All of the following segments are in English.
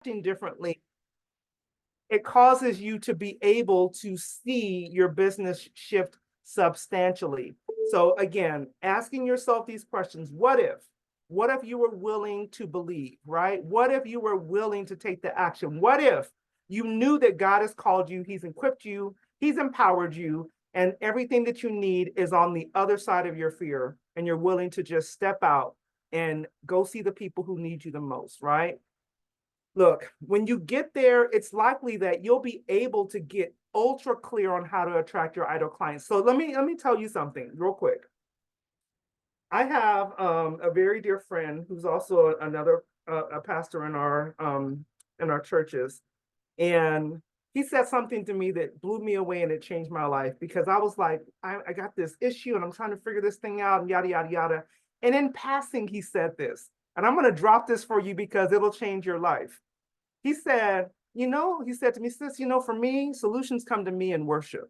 differently, it causes you to be able to see your business shift substantially. So again, asking yourself these questions, what if? What if you were willing to believe, right? What if you were willing to take the action? What if you knew that God has called you, he's equipped you, he's empowered you, and everything that you need is on the other side of your fear, and you're willing to just step out and go see the people who need you the most, right? Look, when you get there, it's likely that you'll be able to get ultra clear on how to attract your ideal clients. So let me tell you something real quick. I have a very dear friend who's also another a pastor in our churches, and he said something to me that blew me away and it changed my life, because I was like, I got this issue and I'm trying to figure this thing out and yada yada yada. And in passing, he said this, and I'm going to drop this for you because it'll change your life. He said, he said to me, sis, for me, solutions come to me in worship.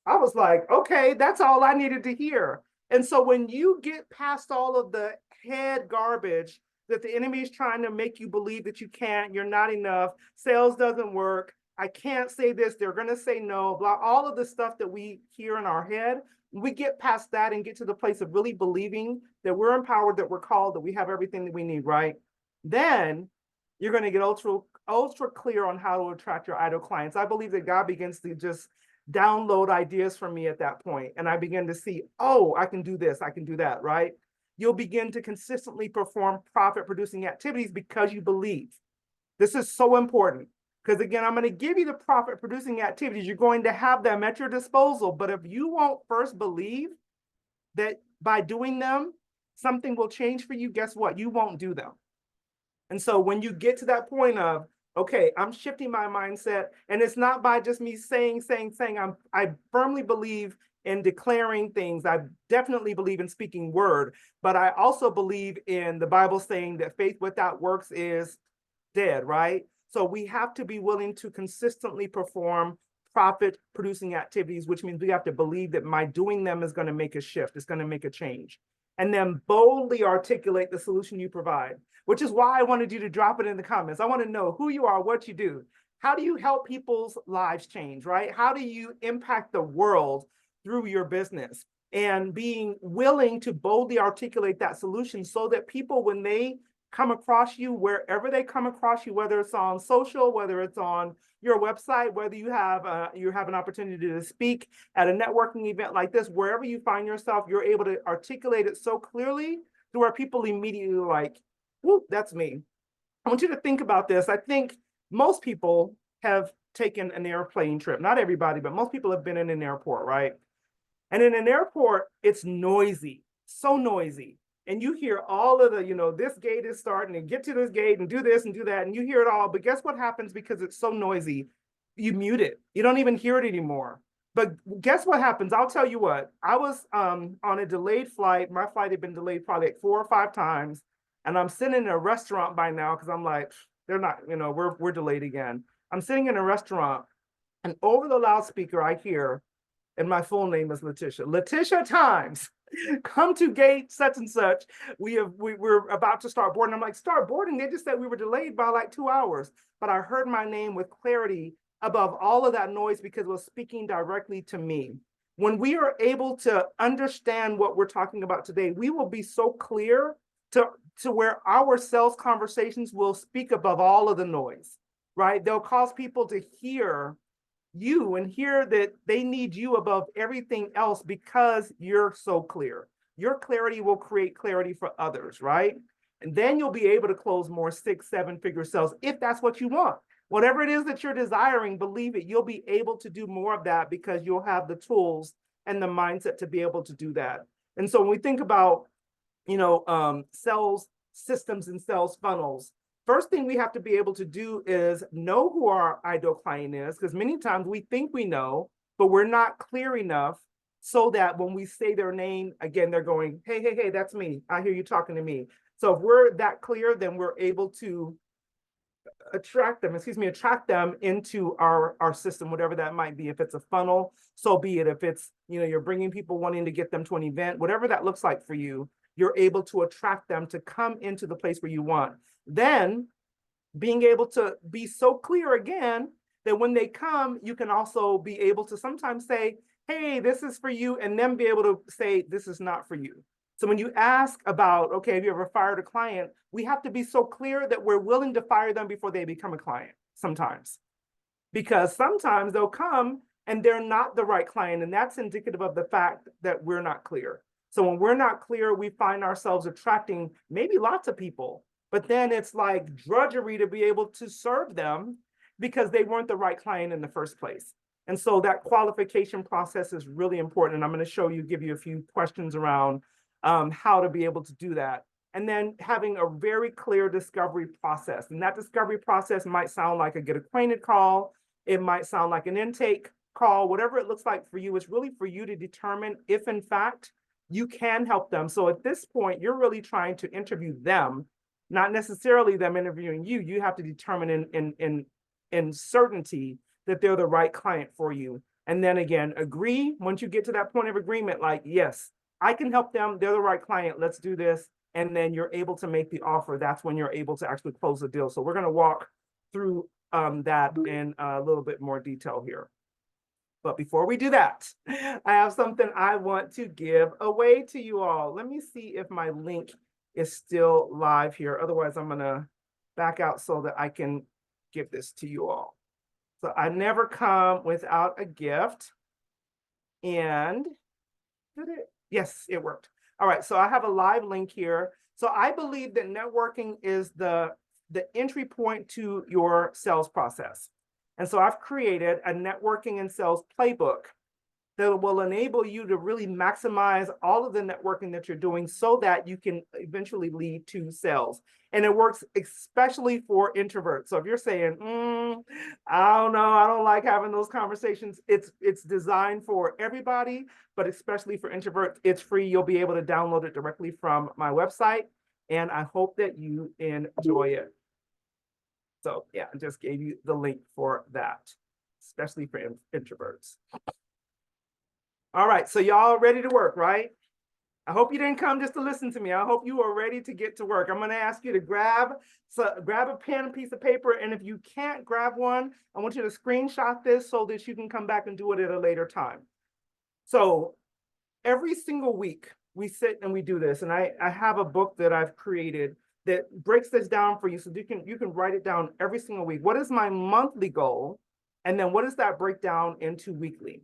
I was like, okay, that's all I needed to hear. And so when you get past all of the head garbage that the enemy is trying to make you believe that you can't, you're not enough, sales doesn't work, I can't say this, they're going to say no, blah, all of the stuff that we hear in our head, we get past that and get to the place of really believing that we're empowered, that we're called, that we have everything that we need, right? Then you're going to get ultra clear on how to attract your ideal clients. I believe that God begins to just download ideas from me at that point, and I begin to see, oh, I can do this, I can do that, right? You'll begin to consistently perform profit producing activities because you believe. This is so important, because again, I'm going to give you the profit producing activities. You're going to have them at your disposal, but if you won't first believe that by doing them, something will change for you, guess what? You won't do them. And so when you get to that point of, okay, I'm shifting my mindset, and it's not by just me saying, I firmly believe in declaring things. I definitely believe in speaking word, but I also believe in the Bible saying that faith without works is dead, right? So we have to be willing to consistently perform profit producing activities, which means we have to believe that my doing them is going to make a shift, it's going to make a change. And then boldly articulate the solution you provide, which is why I wanted you to drop it in the comments. I want to know who you are, what you do. How do you help people's lives change, right? How do you impact the world through your business? And being willing to boldly articulate that solution so that people, when they come across you, wherever they come across you, whether it's on social, whether it's on your website, whether you have an opportunity to speak at a networking event like this, wherever you find yourself, you're able to articulate it so clearly to where people immediately are like, whoop, that's me. I want you to think about this. I think most people have taken an airplane trip. Not everybody, but most people have been in an airport, right? And in an airport, it's noisy, so noisy. And you hear all of the, this gate is starting, and get to this gate and do this and do that. And you hear it all. But guess what happens because it's so noisy? You mute it. You don't even hear it anymore. But guess what happens? I'll tell you what. I was on a delayed flight. My flight had been delayed probably like 4 or 5 times. And I'm sitting in a restaurant by now because I'm like, they're not, we're delayed again. I'm sitting in a restaurant, and over the loudspeaker, I hear, and my full name is Letitia Times, come to gate such and such. We're about to start boarding. I'm like, start boarding? They just said we were delayed by like 2 hours. But I heard my name with clarity above all of that noise because it was speaking directly to me. When we are able to understand what we're talking about today, we will be so clear to where our sales conversations will speak above all of the noise, right? They'll cause people to hear you and hear that they need you above everything else because you're so clear. Your clarity will create clarity for others, right? And then you'll be able to close more 6, 7-figure sales if that's what you want. Whatever it is that you're desiring, believe it, you'll be able to do more of that because you'll have the tools and the mindset to be able to do that. And so when we think about, sales systems and sales funnels, first thing we have to be able to do is know who our ideal client is, because many times we think we know, but we're not clear enough so that when we say their name, again, they're going, hey, that's me. I hear you talking to me. So if we're that clear, then we're able to attract them into our system, whatever that might be. If it's a funnel, so be it. If it's, you're bringing people wanting to get them to an event, whatever that looks like for you, you're able to attract them to come into the place where you want. Then being able to be so clear again that when they come, you can also be able to sometimes say, hey, this is for you, and then be able to say, this is not for you. So when you ask about, okay, have you ever fired a client, we have to be so clear that we're willing to fire them before they become a client sometimes. Because sometimes they'll come and they're not the right client, and that's indicative of the fact that we're not clear. So when we're not clear, we find ourselves attracting maybe lots of people, but then it's like drudgery to be able to serve them because they weren't the right client in the first place. And so that qualification process is really important. And I'm going to show you, give you a few questions around how to be able to do that. And then having a very clear discovery process. And that discovery process might sound like a get acquainted call. It might sound like an intake call, whatever it looks like for you. It's really for you to determine if in fact you can help them. So at this point, you're really trying to interview them, not necessarily them interviewing you. You have to determine in certainty that they're the right client for you. And then again, agree once you get to that point of agreement, like, yes, I can help them. They're the right client. Let's do this. And then you're able to make the offer. That's when you're able to actually close the deal. So we're going to walk through that in a little bit more detail here. But before we do that, I have something I want to give away to you all. Let me see if my link is still live here. Otherwise, I'm going to back out so that I can give this to you all. So I never come without a gift. And did it? Yes, it worked. All right, so I have a live link here. So I believe that networking is the entry point to your sales process. And so I've created a networking and sales playbook that will enable you to really maximize all of the networking that you're doing so that you can eventually lead to sales. And it works especially for introverts. So if you're saying, I don't know, I don't like having those conversations, it's designed for everybody, but especially for introverts. It's free. You'll be able to download it directly from my website. And I hope that you enjoy it. So yeah, I just gave you the link for that, especially for introverts. All right, so y'all ready to work, right? I hope you didn't come just to listen to me. I hope you are ready to get to work. I'm going to ask you to grab a pen, a piece of paper, and if you can't grab one, I want you to screenshot this so that you can come back and do it at a later time. So every single week we sit and we do this, and I have a book that I've created that breaks this down for you so you can write it down every single week. What is my monthly goal? And then what does that break down into weekly?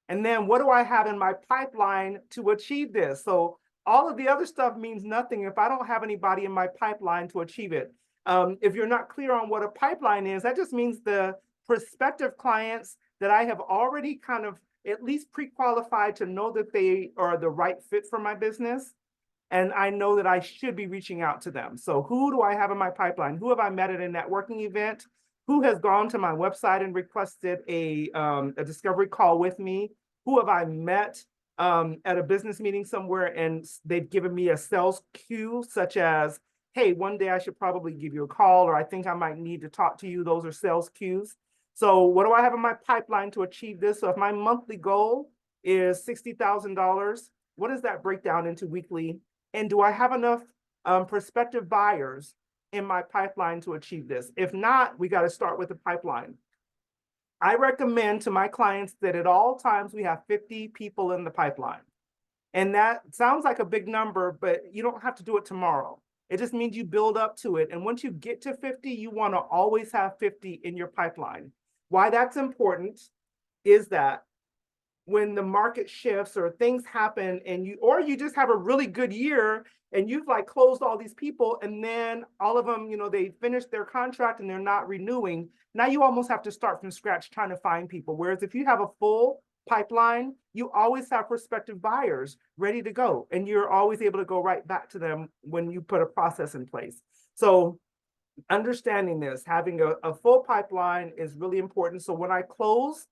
And then what do I have in my pipeline to achieve this? So all of the other stuff means nothing if I don't have anybody in my pipeline to achieve it. If you're not clear on what a pipeline is, that just means the prospective clients that I have already kind of at least pre-qualified to know that they are the right fit for my business. And I know that I should be reaching out to them. So who do I have in my pipeline? Who have I met at a networking event? Who has gone to my website and requested a discovery call with me? Who have I met at a business meeting somewhere and they've given me a sales cue, such as, hey, one day I should probably give you a call, or I think I might need to talk to you. Those are sales cues. So what do I have in my pipeline to achieve this? So if my monthly goal is $60,000, what does that break down into weekly? And do I have enough prospective buyers in my pipeline to achieve this? If not, we got to start with the pipeline. I recommend to my clients that at all times we have 50 people in the pipeline. And that sounds like a big number, but you don't have to do it tomorrow. It just means you build up to it. And once you get to 50, you want to always have 50 in your pipeline. Why that's important is that when the market shifts or things happen and you just have a really good year and you've like closed all these people and then all of them, they finished their contract and they're not renewing. Now you almost have to start from scratch trying to find people. Whereas if you have a full pipeline, you always have prospective buyers ready to go. And you're always able to go right back to them when you put a process in place. So understanding this, having a full pipeline is really important. So when I close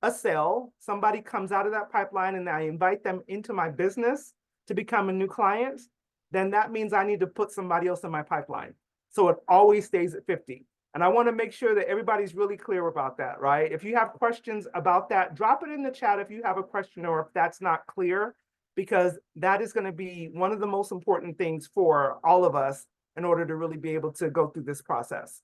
a sale, somebody comes out of that pipeline and I invite them into my business to become a new client, then that means I need to put somebody else in my pipeline. So it always stays at 50. And I want to make sure that everybody's really clear about that, right? If you have questions about that, drop it in the chat if you have a question or if that's not clear, because that is going to be one of the most important things for all of us in order to really be able to go through this process.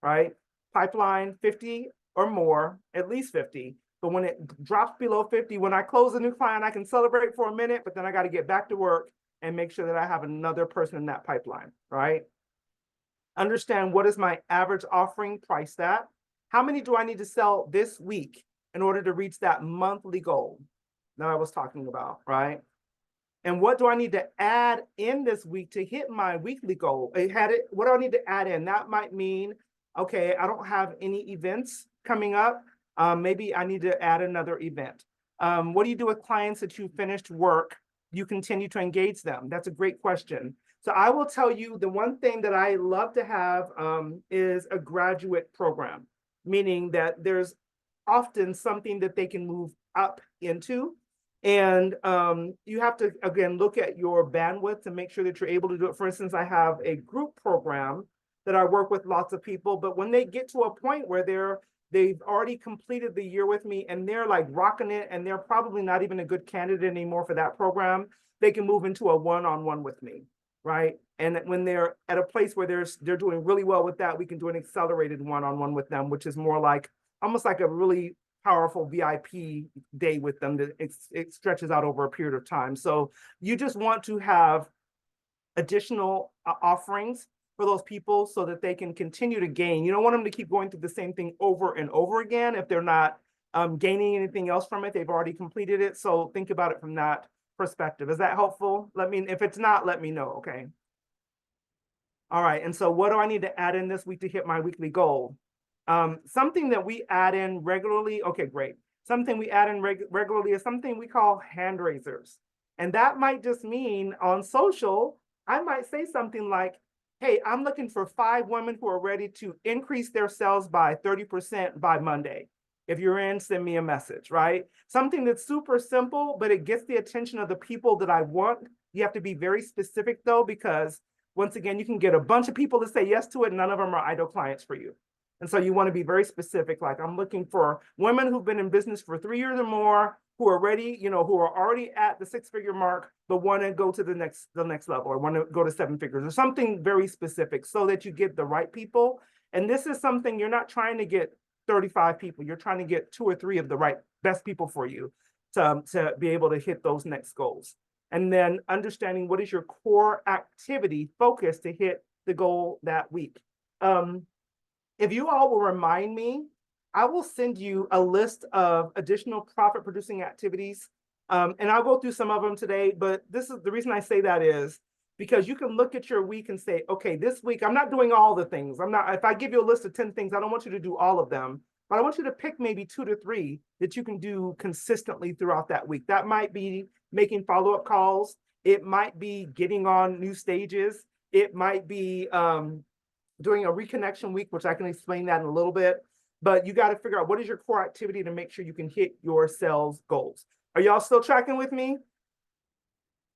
right? Pipeline 50 or more, at least 50. But when it drops below 50, when I close a new client, I can celebrate for a minute, but then I got to get back to work and make sure that I have another person in that pipeline, right? Understand what is my average offering priced at? How many do I need to sell this week in order to reach that monthly goal that I was talking about, right? And what do I need to add in this week to hit my weekly goal? What do I need to add in? That might mean, okay, I don't have any events coming up. Maybe I need to add another event. What do you do with clients that you finished work? You continue to engage them? That's a great question. So I will tell you the one thing that I love to have is a graduate program, meaning that there's often something that they can move up into. And you have to, again, look at your bandwidth to make sure that you're able to do it. For instance, I have a group program that I work with lots of people, but when they get to a point where they've already completed the year with me and they're like rocking it and they're probably not even a good candidate anymore for that program, they can move into a one-on-one with me, right? And when they're at a place where they're doing really well with that, we can do an accelerated one-on-one with them, which is more like almost like a really powerful VIP day with them that it stretches out over a period of time. So you just want to have additional offerings for those people so that they can continue to gain. You don't want them to keep going through the same thing over and over again if they're not gaining anything else from it. They've already completed it. So think about it from that perspective. Is that helpful? If it's not, let me know, okay? All right, and so what do I need to add in this week to hit my weekly goal? Something that we add in regularly, okay, great. Something we add in regularly is something we call hand raisers. And that might just mean on social, I might say something like, hey, I'm looking for 5 women who are ready to increase their sales by 30% by Monday. If you're in, send me a message, right? Something that's super simple, but it gets the attention of the people that I want. You have to be very specific though, because once again, you can get a bunch of people to say yes to it. None of them are ideal clients for you. And so you want to be very specific. Like I'm looking for women who've been in business for 3 years or more, who are ready, who are already at the 6-figure mark, but want to go to the next level or want to go to 7 figures or something very specific so that you get the right people. And this is something you're not trying to get 35 people. You're trying to get 2 or 3 of the right best people for you to be able to hit those next goals. And then understanding what is your core activity focus to hit the goal that week. If you all will remind me, I will send you a list of additional profit producing activities. And I'll go through some of them today, but this is the reason I say that is because you can look at your week and say, okay, this week, I'm not doing all the things. If I give you a list of 10 things, I don't want you to do all of them, but I want you to pick maybe 2 to 3 that you can do consistently throughout that week. That might be making follow-up calls. It might be getting on new stages. It might be, doing a reconnection week, which I can explain that in a little bit, but you got to figure out what is your core activity to make sure you can hit your sales goals. Are y'all still tracking with me?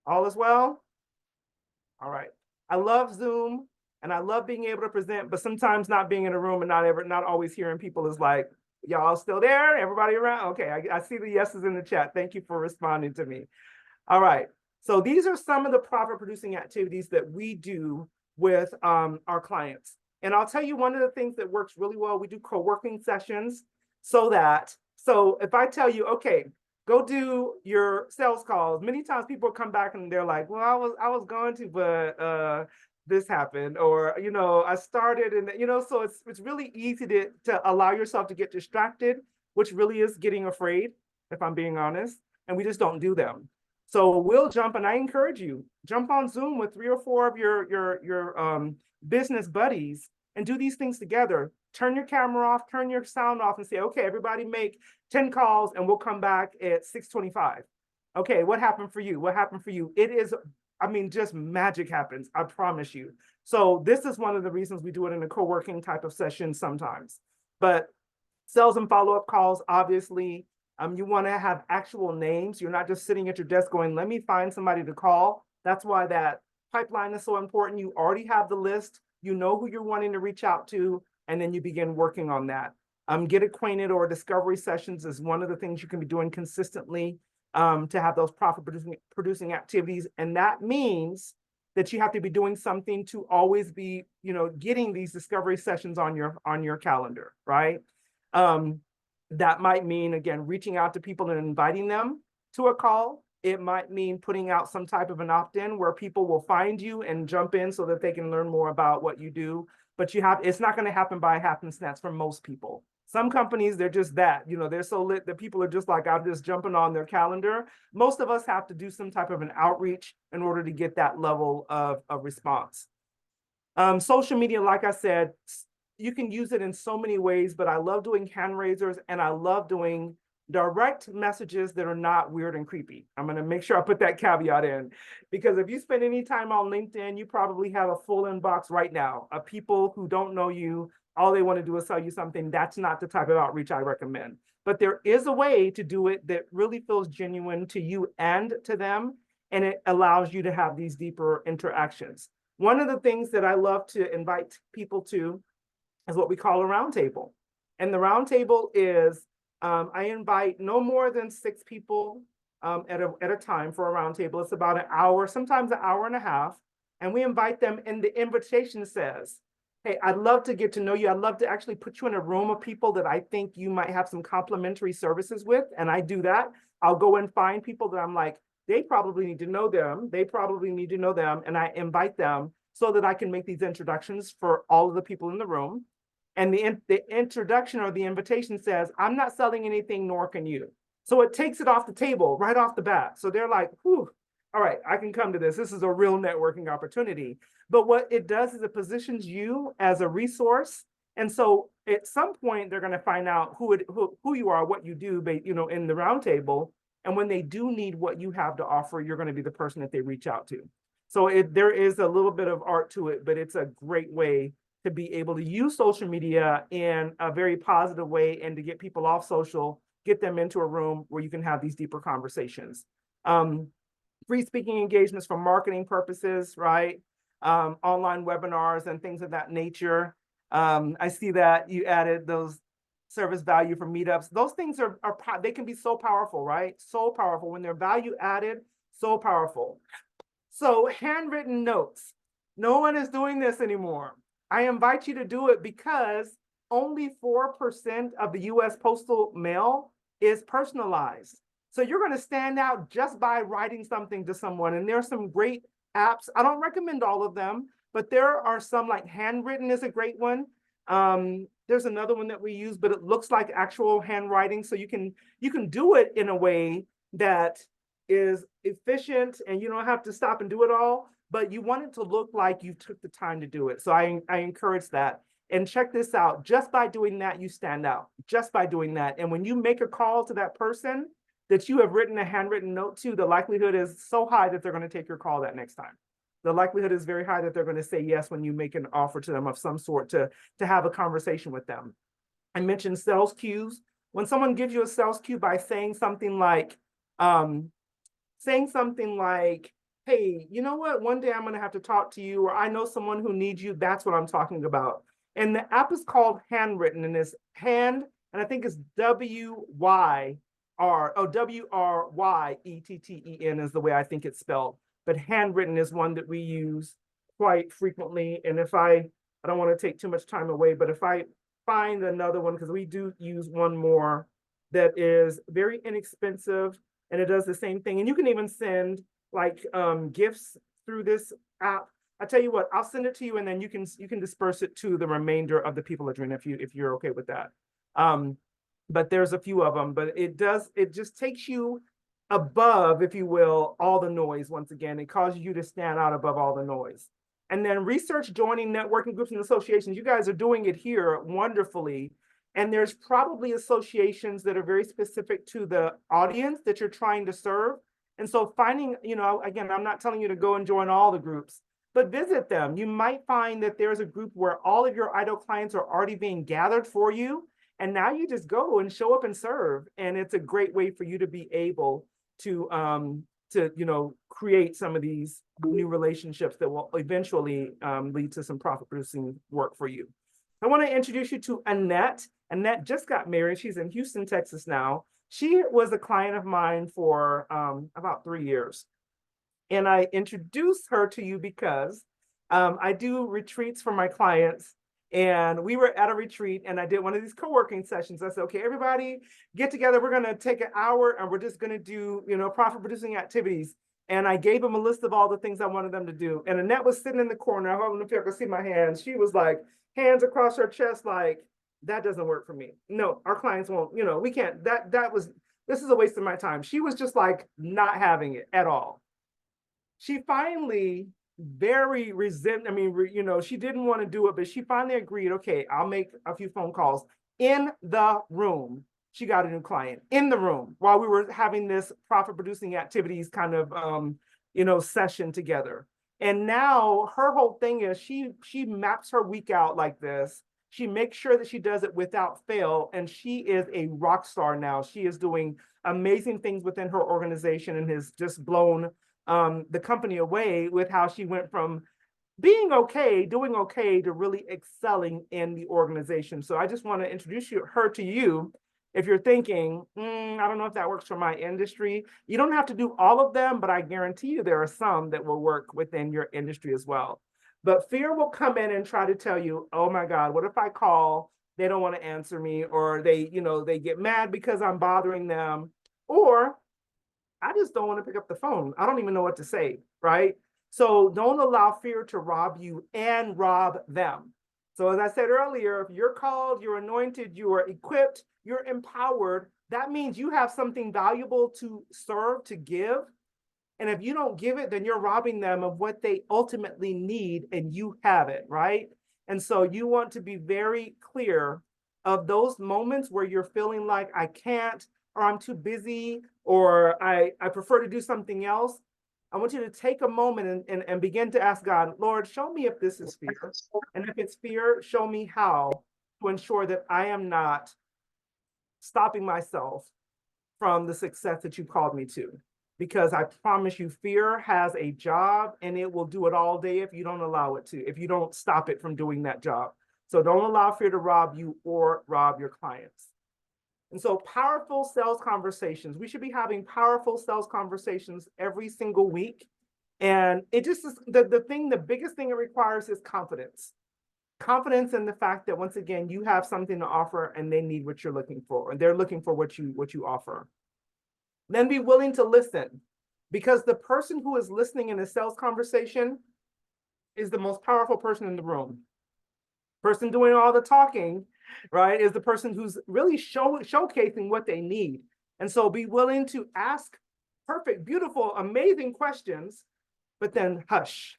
All is well? All right. I love Zoom and I love being able to present, but sometimes not being in a room and not always hearing people is like, y'all still there? Everybody around? Okay, I see the yeses in the chat. Thank you for responding to me. All right. So these are some of the profit producing activities that we do with our clients. And I'll tell you one of the things that works really well, we do co-working sessions so if I tell you, okay, go do your sales calls, many times people come back and they're like, well, I was going to, but this happened, or, I started and, so it's really easy to allow yourself to get distracted, which really is getting afraid, if I'm being honest, and we just don't do them. So we'll jump, and I encourage you, jump on Zoom with 3 or 4 of your business buddies and do these things together. Turn your camera off, turn your sound off and say, okay, everybody make 10 calls and we'll come back at 6:25. Okay, what happened for you? What happened for you? It is, just magic happens, I promise you. So this is one of the reasons we do it in a co-working type of session sometimes. But sales and follow-up calls, obviously, you want to have actual names. You're not just sitting at your desk going, let me find somebody to call. That's why that pipeline is so important. You already have the list. You know who you're wanting to reach out to, and then you begin working on that. Get acquainted or discovery sessions is one of the things you can be doing consistently to have those profit producing activities. And that means that you have to be doing something to always be, getting these discovery sessions on your calendar, right? That might mean, again, reaching out to people and inviting them to a call. It might mean putting out some type of an opt-in where people will find you and jump in so that they can learn more about what you do. But it's not going to happen by happenstance for most people. Some companies, they're just that, they're so lit that people are just like, I'm just jumping on their calendar. Most of us have to do some type of an outreach in order to get that level of response. Social media, like I said, you can use it in so many ways, but I love doing hand raisers and I love doing direct messages that are not weird and creepy. I'm going to make sure I put that caveat in, because if you spend any time on LinkedIn, you probably have a full inbox right now of people who don't know you. All they want to do is sell you something. That's not the type of outreach I recommend. But there is a way to do it that really feels genuine to you and to them, and it allows you to have these deeper interactions. One of the things that I love to invite people to is what we call a roundtable. And the roundtable is, I invite no more than 6 people at a time for a roundtable. It's about an hour, sometimes an hour and a half. And we invite them, and the invitation says, hey, I'd love to get to know you. I'd love to actually put you in a room of people that I think you might have some complementary services with. And I do that. I'll go and find people that I'm like, they probably need to know them. They probably need to know them. And I invite them so that I can make these introductions for all of the people in the room. And the introduction or the invitation says, I'm not selling anything, nor can you. So it takes it off the table right off the bat. So they're like, whew, all right, I can come to this. This is a real networking opportunity. But what it does is it positions you as a resource. And so at some point, they're going to find out who you are, what you do, in the roundtable. And when they do need what you have to offer, you're going to be the person that they reach out to. So there is a little bit of art to it, but it's a great way to be able to use social media in a very positive way and to get people off social, get them into a room where you can have these deeper conversations. Free speaking engagements for marketing purposes, right? Online webinars and things of that nature. I see that you added those service value for meetups. Those things they can be so powerful, right? So powerful when they're value added, so powerful. So handwritten notes. No one is doing this anymore. I invite you to do it because only 4% of the US postal mail is personalized. So you're going to stand out just by writing something to someone. And there are some great apps. I don't recommend all of them, but there are some, like Handwritten is a great one. There's another one that we use, but it looks like actual handwriting. So you can do it in a way that is efficient and you don't have to stop and do it all, but you want it to look like you took the time to do it. So I encourage that. And check this out, just by doing that, you stand out, just by doing that. And when you make a call to that person that you have written a handwritten note to, the likelihood is so high that they're going to take your call that next time. The likelihood is very high that they're going to say yes when you make an offer to them of some sort to have a conversation with them. I mentioned sales cues. When someone gives you a sales cue by saying something like, hey, you know what? One day I'm going to have to talk to you, or I know someone who needs you. That's what I'm talking about. And the app is called Handwritten, and it's and I think it's WRYETTEN is the way I think it's spelled. But Handwritten is one that we use quite frequently. And if I don't want to take too much time away, but if I find another one, because we do use one more that is very inexpensive and it does the same thing. And you can even send like gifts through this app. I tell you what, I'll send it to you, and then you can disperse it to the remainder of the people, Andrena, if you're okay with that. But there's a few of them, but it just takes you above, if you will, all the noise. Once again, it causes you to stand out above all the noise. And then research joining networking groups and associations. You guys are doing it here wonderfully. And there's probably associations that are very specific to the audience that you're trying to serve. And so finding, again, I'm not telling you to go and join all the groups, but visit them. You might find that there's a group where all of your ideal clients are already being gathered for you. And now you just go and show up and serve. And it's a great way for you to be able to create some of these new relationships that will eventually lead to some profit producing work for you. I want to introduce you to Annette. Annette just got married. She's in Houston, Texas now. She was a client of mine for about 3 years. And I introduced her to you because I do retreats for my clients. And we were at a retreat and I did one of these co-working sessions. I said, okay, everybody get together. We're going to take an hour and we're just going to do, profit producing activities. And I gave them a list of all the things I wanted them to do. And Annette was sitting in the corner. I don't know if you can see my hands. She was like, hands across her chest, like, that doesn't work for me. No, our clients won't, we can't, this is a waste of my time. She was just like not having it at all. She finally very she didn't want to do it, but she finally agreed, okay, I'll make a few phone calls. In the room, she got a new client in the room while we were having this profit producing activities kind of session together. And now her whole thing is she maps her week out like this. She makes sure that she does it without fail, and she is a rock star now. She is doing amazing things within her organization and has just blown the company away with how she went from being okay, doing okay, to really excelling in the organization. So I just want to introduce her to you. If you're thinking, I don't know if that works for my industry, you don't have to do all of them, but I guarantee you there are some that will work within your industry as well. But fear will come in and try to tell you, oh my God, what if I call, they don't want to answer me, or they get mad because I'm bothering them, or I just don't want to pick up the phone. I don't even know what to say, right? So don't allow fear to rob you and rob them. So as I said earlier, if you're called, you're anointed, you are equipped, you're empowered, that means you have something valuable to serve, to give. And if you don't give it, then you're robbing them of what they ultimately need, and you have it, right? And so you want to be very clear of those moments where you're feeling like I can't, or I'm too busy, or I prefer to do something else. I want you to take a moment and begin to ask God, Lord, show me if this is fear. And if it's fear, show me how to ensure that I am not stopping myself from the success that you called me to. Because I promise you, fear has a job and it will do it all day if you don't allow it to, if you don't stop it from doing that job. So don't allow fear to rob you or rob your clients. And so powerful sales conversations, we should be having powerful sales conversations every single week. And it just is the biggest thing it requires is confidence. Confidence in the fact that, once again, you have something to offer and they need what you're looking for, and they're looking for what you offer. Then be willing to listen, because the person who is listening in a sales conversation is the most powerful person in the room. Person doing all the talking, right, is the person who's really showcasing what they need. And so be willing to ask perfect, beautiful, amazing questions, but then hush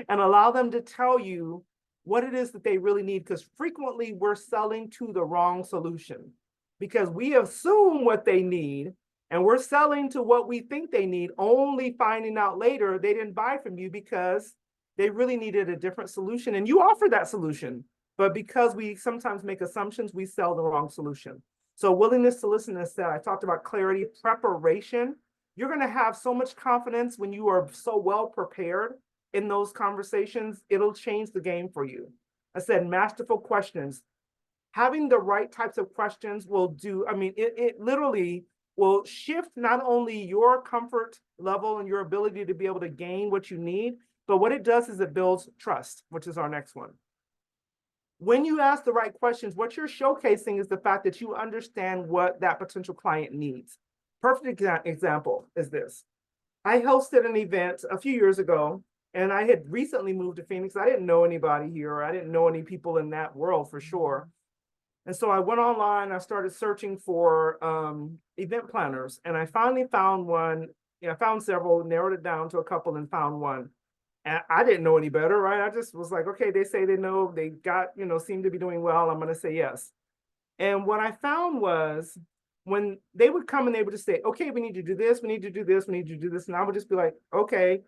and allow them to tell you what it is that they really need, because frequently we're selling to the wrong solution, because we assume what they need and we're selling to what we think they need, only finding out later they didn't buy from you because they really needed a different solution and you offered that solution. But because we sometimes make assumptions, we sell the wrong solution. So willingness to listen, as I talked about clarity, preparation. You're going to have so much confidence when you are so well prepared in those conversations. It'll change the game for you. I said masterful questions. Having the right types of questions will do, it literally will shift not only your comfort level and your ability to be able to gain what you need, but what it does is it builds trust, which is our next one. When you ask the right questions, what you're showcasing is the fact that you understand what that potential client needs. Perfect example is this. I hosted an event a few years ago, and I had recently moved to Phoenix. I didn't know anybody here, or I didn't know any people in that world for sure. And so I went online, I started searching for event planners, and I finally found one. I found several, narrowed it down to a couple, and found one. And I didn't know any better, right? I just was like, okay, they say they know, they got, seem to be doing well, I'm going to say yes. And what I found was, when they would come and they would just say, okay, we need to do this, we need to do this, we need to do this. And I would just be like, okay.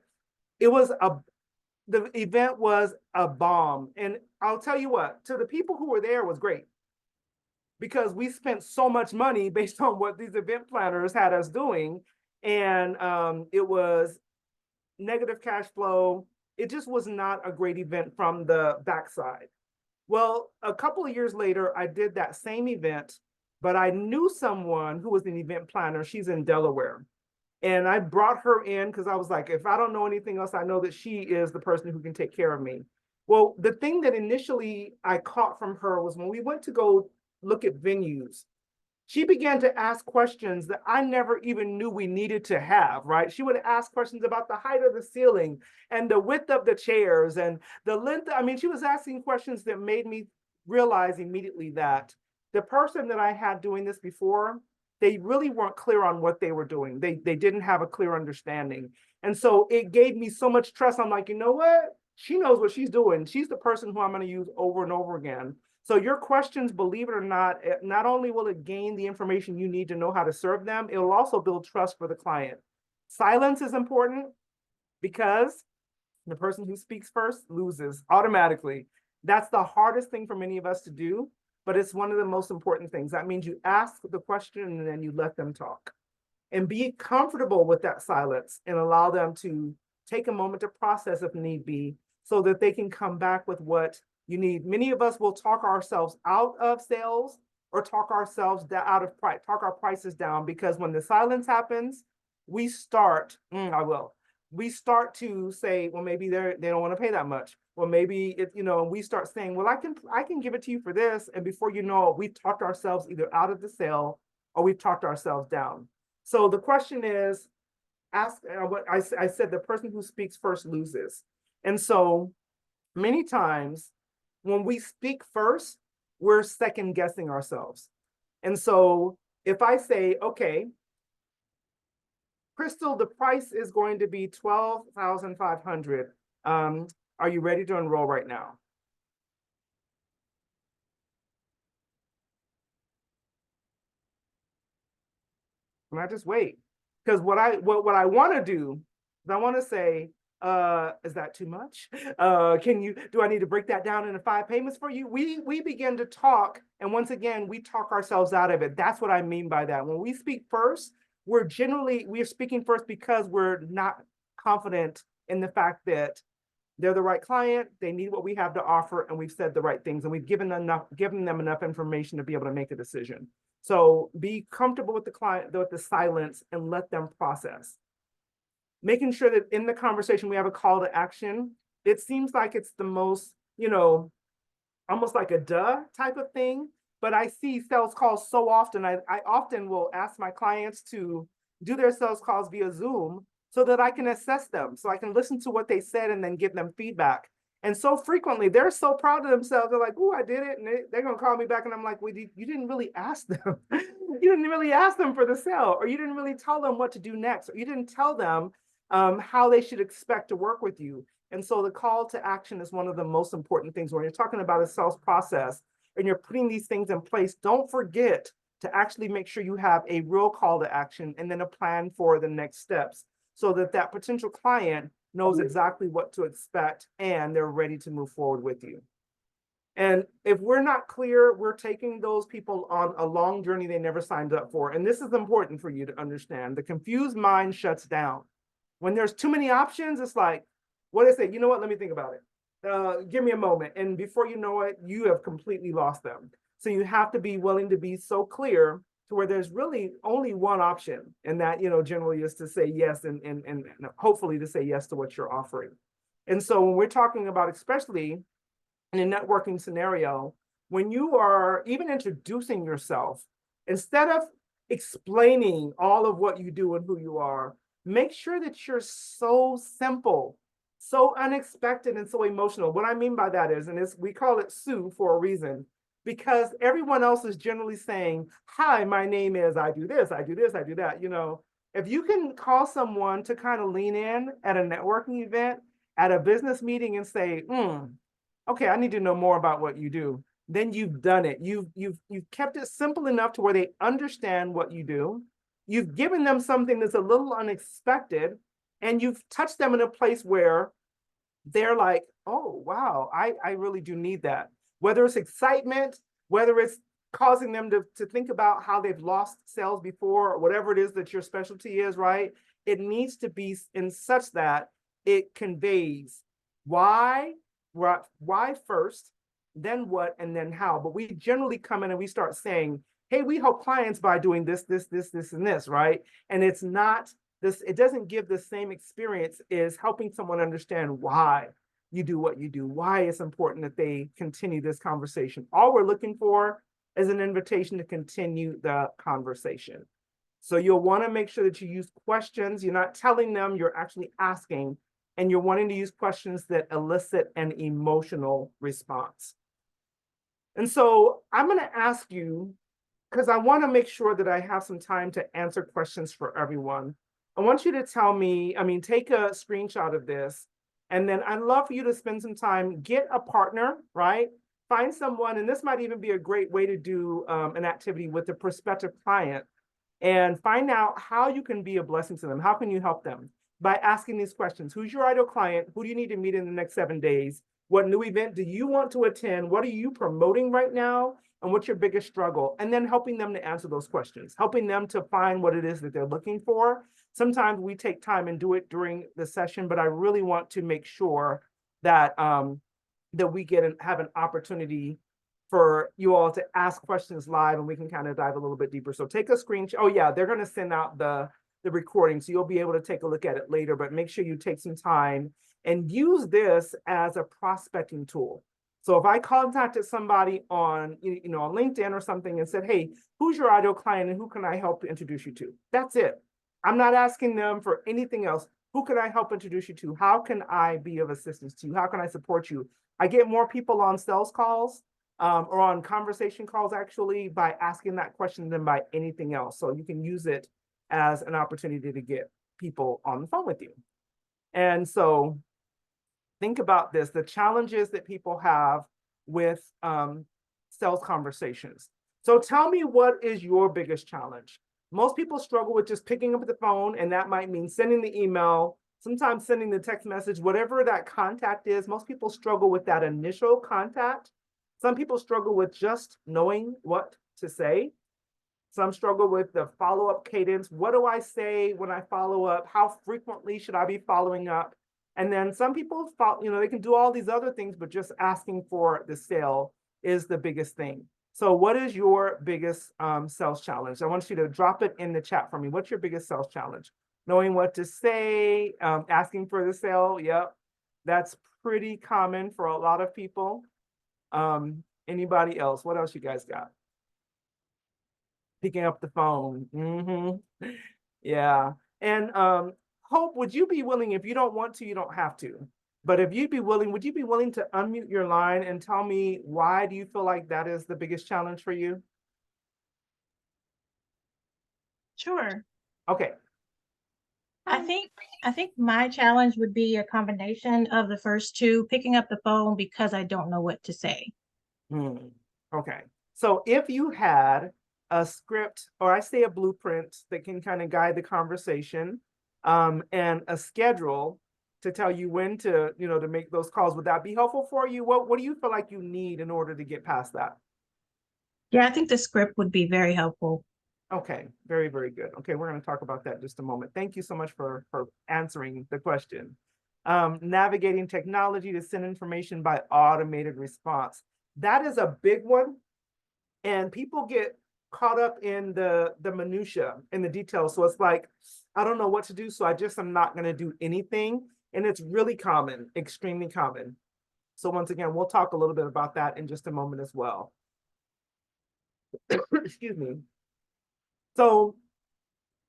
The event was a bomb. And I'll tell you what, to the people who were there was great, because we spent so much money based on what these event planners had us doing. And it was negative cash flow. It just was not a great event from the backside. Well, a couple of years later, I did that same event, but I knew someone who was an event planner. She's in Delaware. And I brought her in because I was like, if I don't know anything else, I know that she is the person who can take care of me. Well, the thing that initially I caught from her was when we went to go look at venues, she began to ask questions that I never even knew we needed to have, right? She would ask questions about the height of the ceiling and the width of the chairs and the length. I mean, she was asking questions that made me realize immediately that the person that I had doing this before, they really weren't clear on what they were doing. They didn't have a clear understanding. And so it gave me so much trust. I'm like, you know what? She knows what she's doing. She's the person who I'm going to use over and over again. So your questions, believe it or not only will it gain the information you need to know how to serve them, it will also build trust for the client. Silence is important because the person who speaks first loses automatically. That's the hardest thing for many of us to do, but it's one of the most important things. That means you ask the question and then you let them talk. And be comfortable with that silence and allow them to take a moment to process if need be, so that they can come back with what you need. Many of us will talk ourselves out of sales or talk ourselves out of price, talk our prices down, because when the silence happens, we start, we start to say, well, maybe they don't want to pay that much. Well, maybe we start saying, well, I can give it to you for this. And before you know it, we've talked ourselves either out of the sale or we've talked ourselves down. So the question is, ask what I said, the person who speaks first loses. And so many times when we speak first, we're second guessing ourselves. And so if I say, okay, Crystal, the price is going to be $12,500. Are you ready to enroll right now? Can I just wait? Because what I want to do is I want to say, is that too much? Do I need to break that down into 5 payments for you? We begin to talk, and once again, we talk ourselves out of it. That's what I mean by that. When we speak first, we're speaking first because we're not confident in the fact that they're the right client, they need what we have to offer, and we've said the right things, and we've given them enough information to be able to make a decision. So be comfortable with the client, with the silence, and let them process. Making sure that in the conversation we have a call to action. It seems like it's the most, almost like a duh type of thing, but I see sales calls so often. I often will ask my clients to do their sales calls via Zoom so that I can assess them, so I can listen to what they said and then give them feedback. And so frequently, they're so proud of themselves. They're like, oh, I did it. And they're going to call me back. And I'm like, well, you didn't really ask them. You didn't really ask them for the sale, or you didn't really tell them what to do next, or you didn't tell them how they should expect to work with you. And so the call to action is one of the most important things when you're talking about a sales process and you're putting these things in place. Don't forget to actually make sure you have a real call to action and then a plan for the next steps, so that that potential client knows exactly what to expect and they're ready to move forward with you. And if we're not clear, we're taking those people on a long journey they never signed up for. And this is important for you to understand. The confused mind shuts down. When there's too many options, it's like, what is it? You know what? Let me think about it. Give me a moment. And before you know it, you have completely lost them. So you have to be willing to be so clear to where there's really only one option. And that, generally is to say yes and hopefully to say yes to what you're offering. And so when we're talking about, especially in a networking scenario, when you are even introducing yourself, instead of explaining all of what you do and who you are, make sure that you're so simple, so unexpected, and so emotional. What I mean by that is, we call it Sue for a reason, because everyone else is generally saying, hi, my name is, I do this, I do this, I do that. If you can call someone to kind of lean in at a networking event, at a business meeting and say, okay, I need to know more about what you do, then you've done it. You've kept it simple enough to where they understand what you do. You've given them something that's a little unexpected, and you've touched them in a place where they're like, oh, wow, I really do need that. Whether it's excitement, whether it's causing them to think about how they've lost sales before, or whatever it is that your specialty is, right? It needs to be in such that it conveys why first, then what, and then how. But we generally come in and we start saying, hey, we help clients by doing this, this, this, this, and this, right? And it's not this, it doesn't give the same experience as helping someone understand why you do what you do, why it's important that they continue this conversation. All we're looking for is an invitation to continue the conversation. So you'll want to make sure that you use questions. You're not telling them, you're actually asking, and you're wanting to use questions that elicit an emotional response. And so I'm going to ask you, because I want to make sure that I have some time to answer questions for everyone. I want you to tell me, take a screenshot of this, and then I'd love for you to spend some time, get a partner, right? Find someone, and this might even be a great way to do an activity with a prospective client, and find out how you can be a blessing to them. How can you help them? By asking these questions. Who's your ideal client? Who do you need to meet in the next 7 days? What new event do you want to attend? What are you promoting right now? And what's your biggest struggle? And then helping them to answer those questions, helping them to find what it is that they're looking for. Sometimes we take time and do it during the session, but I really want to make sure that that we have an opportunity for you all to ask questions live, and we can kind of dive a little bit deeper. So take a screenshot. Oh yeah, they're going to send out the recording, so you'll be able to take a look at it later, but make sure you take some time and use this as a prospecting tool. So if I contacted somebody on, on LinkedIn or something and said, hey, who's your ideal client and who can I help to introduce you to? That's it. I'm not asking them for anything else. Who can I help introduce you to? How can I be of assistance to you? How can I support you? I get more people on sales calls or on conversation calls actually by asking that question than by anything else. So you can use it as an opportunity to get people on the phone with you. And so think about this, the challenges that people have with sales conversations. So tell me, what is your biggest challenge? Most people struggle with just picking up the phone, and that might mean sending the email, sometimes sending the text message, whatever that contact is. Most people struggle with that initial contact. Some people struggle with just knowing what to say. Some struggle with the follow-up cadence. What do I say when I follow up? How frequently should I be following up? And then some people, they can do all these other things, but just asking for the sale is the biggest thing. So what is your biggest sales challenge? I want you to drop it in the chat for me. What's your biggest sales challenge? Knowing what to say, asking for the sale. Yep, that's pretty common for a lot of people. Anybody else? What else you guys got? Picking up the phone. Yeah. And Hope, would you be willing, if you don't want to, you don't have to, but if you'd be willing, would you be willing to unmute your line and tell me, why do you feel like that is the biggest challenge for you? Sure. Okay. I think my challenge would be a combination of the first two, picking up the phone because I don't know what to say. Okay. So if you had a script, or I say a blueprint that can kind of guide the conversation, and a schedule to tell you when to, to make those calls, would that be helpful for you? What do you feel like you need in order to get past that? Yeah, I think the script would be very helpful. Okay, very, very good. Okay, we're going to talk about that in just a moment. Thank you so much for answering the question. Navigating technology to send information by automated response. That is a big one. And people get caught up in the minutia, in the details. So it's like, I don't know what to do, so I just am not going to do anything. And it's really common, extremely common. So once again, we'll talk a little bit about that in just a moment as well. Excuse me. So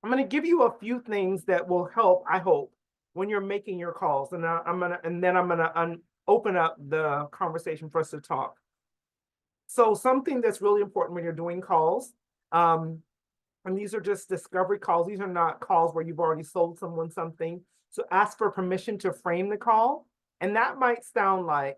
I'm going to give you a few things that will help, I hope, when you're making your calls. And then I'm going to open up the conversation for us to talk. So something that's really important when you're doing calls, and these are just discovery calls. These are not calls where you've already sold someone something. So ask for permission to frame the call. And that might sound like,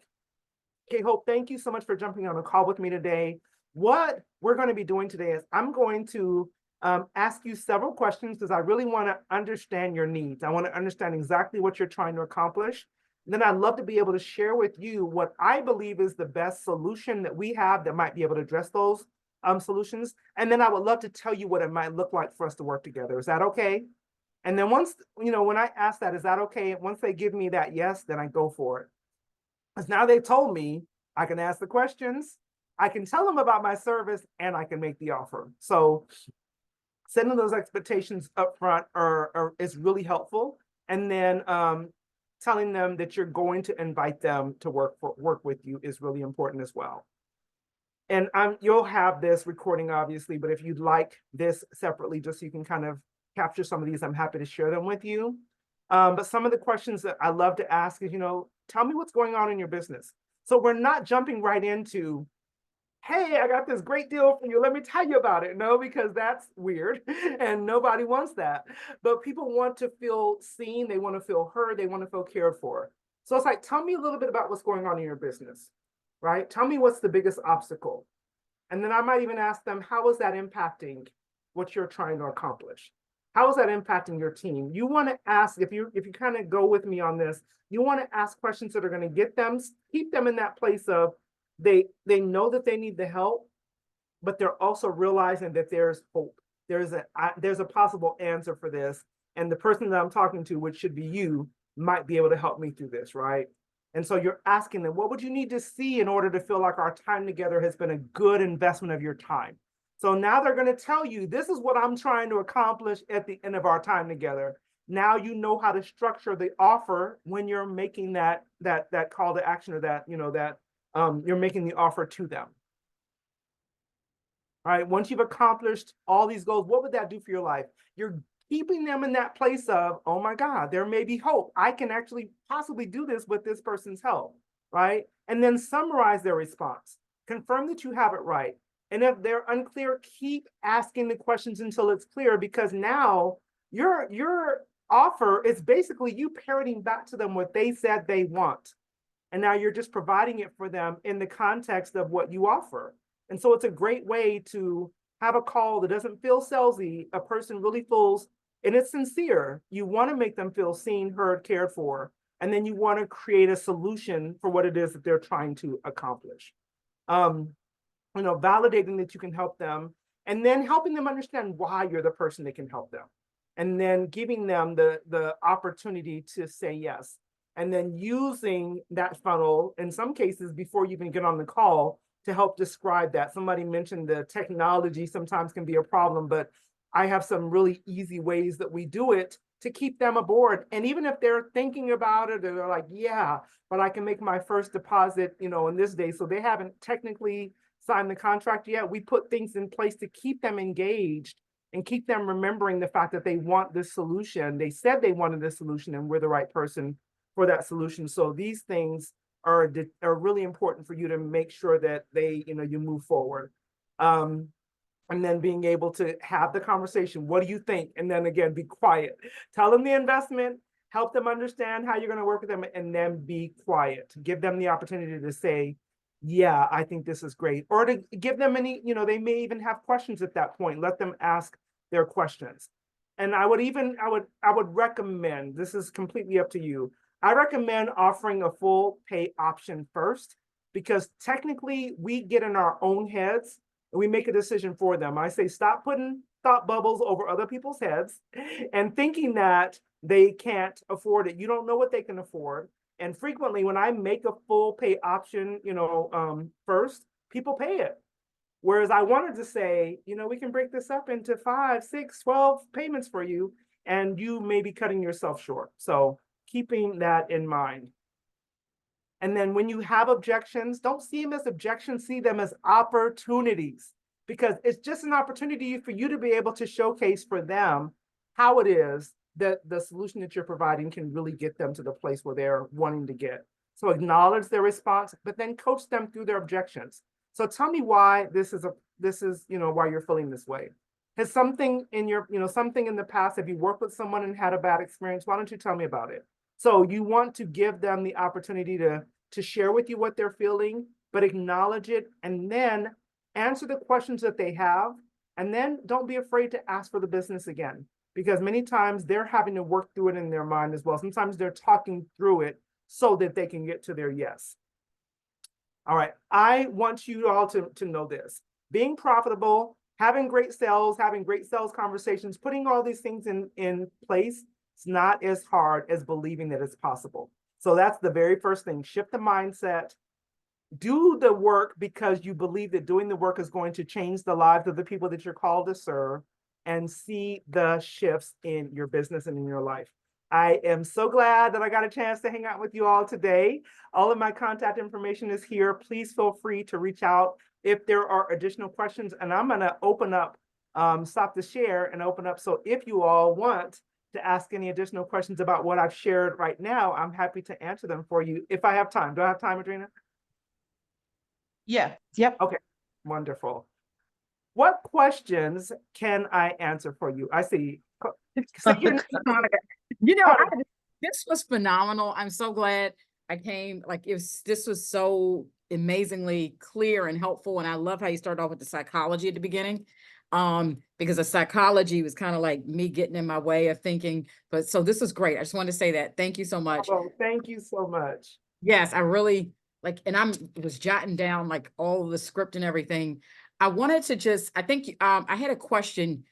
okay, Hope, thank you so much for jumping on a call with me today. What we're going to be doing today is I'm going to ask you several questions because I really want to understand your needs. I want to understand exactly what you're trying to accomplish. And then I'd love to be able to share with you what I believe is the best solution that we have that might be able to address those solutions. And then I would love to tell you what it might look like for us to work together. Is that okay? And then once, when I ask that, is that okay? Once they give me that yes, then I go for it. Because now they told me I can ask the questions, I can tell them about my service, and I can make the offer. So setting those expectations up front is really helpful. And then telling them that you're going to invite them to work with you is really important as well. And you'll have this recording, obviously, but if you'd like this separately, just so you can kind of capture some of these, I'm happy to share them with you. But some of the questions that I love to ask is, tell me what's going on in your business. So we're not jumping right into, hey, I got this great deal for you. Let me tell you about it. No, because that's weird and nobody wants that. But people want to feel seen. They want to feel heard. They want to feel cared for. So it's like, tell me a little bit about what's going on in your business, right? Tell me what's the biggest obstacle. And then I might even ask them, how is that impacting what you're trying to accomplish? How is that impacting your team? You want to ask, if you kind of go with me on this, you want to ask questions that are going to keep them in that place of, they know that they need the help, but they're also realizing that there's hope. There's a possible answer for this. And the person that I'm talking to, which should be you, might be able to help me through this, right? And so you're asking them, what would you need to see in order to feel like our time together has been a good investment of your time? So now they're going to tell you, this is what I'm trying to accomplish at the end of our time together. Now you know how to structure the offer when you're making that call to action, or that you're making the offer to them. All right, once you've accomplished all these goals, what would that do for your life? You're keeping them in that place of, oh my God, there may be hope. I can actually possibly do this with this person's help, right? And then summarize their response. Confirm that you have it right. And if they're unclear, keep asking the questions until it's clear, because now your offer is basically you parroting back to them what they said they want. And now you're just providing it for them in the context of what you offer. And so it's a great way to have a call that doesn't feel salesy. A person really feels, and it's sincere. You want to make them feel seen, heard, cared for, and then you want to create a solution for what it is that they're trying to accomplish. Validating that you can help them, and then helping them understand why you're the person that can help them, and then giving them the opportunity to say yes. And then using that funnel, in some cases, before you even get on the call, to help describe that. Somebody mentioned the technology sometimes can be a problem, but I have some really easy ways that we do it to keep them aboard. And even if they're thinking about it, they're like, yeah, but I can make my first deposit, in this day. So they haven't technically signed the contract yet. We put things in place to keep them engaged and keep them remembering the fact that they want this solution. They said they wanted this solution, and we're the right person for that solution. So these things are really important for you to make sure that you move forward. And then being able to have the conversation. What do you think? And then again, be quiet. Tell them the investment, help them understand how you're going to work with them, and then be quiet. Give them the opportunity to say, yeah, I think this is great. Or to give them they may even have questions at that point. Let them ask their questions. And I would recommend, this is completely up to you, I recommend offering a full pay option first, because technically we get in our own heads and we make a decision for them. I say, stop putting thought bubbles over other people's heads and thinking that they can't afford it. You don't know what they can afford. And frequently when I make a full pay option, first, people pay it. Whereas I wanted to say, we can break this up into 5, 6, 12 payments for you, and you may be cutting yourself short. So keeping that in mind. And then when you have objections, don't see them as objections, see them as opportunities, because it's just an opportunity for you to be able to showcase for them how it is that the solution that you're providing can really get them to the place where they're wanting to get. So acknowledge their response, but then coach them through their objections. So tell me why this is why you're feeling this way. Has something in something in the past, have you worked with someone and had a bad experience? Why don't you tell me about it? So you want to give them the opportunity to share with you what they're feeling, but acknowledge it, and then answer the questions that they have. And then don't be afraid to ask for the business again, because many times they're having to work through it in their mind as well. Sometimes they're talking through it so that they can get to their yes. All right, I want you all to know this. Being profitable, having great sales conversations, putting all these things in place, it's not as hard as believing that it's possible. So that's the very first thing. Shift the mindset. Do the work because you believe that doing the work is going to change the lives of the people that you're called to serve. and see the shifts in your business and in your life. I am so glad that I got a chance to hang out with you all today. All of my contact information is here. Please feel free to reach out if there are additional questions. And I'm going to open up, stop the share and open up. So if you all want to ask any additional questions about what I've shared right now, I'm happy to answer them for you if I have time. Do I have time, Andrena? Yeah. Yep. Okay, wonderful. What questions can I answer for you? I see. Say your name. You know, this was phenomenal. I'm so glad I came. Like, this was so amazingly clear and helpful. And I love how you started off with the psychology at the beginning, because the psychology was kind of like me getting in my way of thinking. But so this was great. I just wanted to say that. Thank you so much. Oh, thank you so much. Yes, I really like, and was jotting down like all of the script and everything. I wanted to just, I think I had a question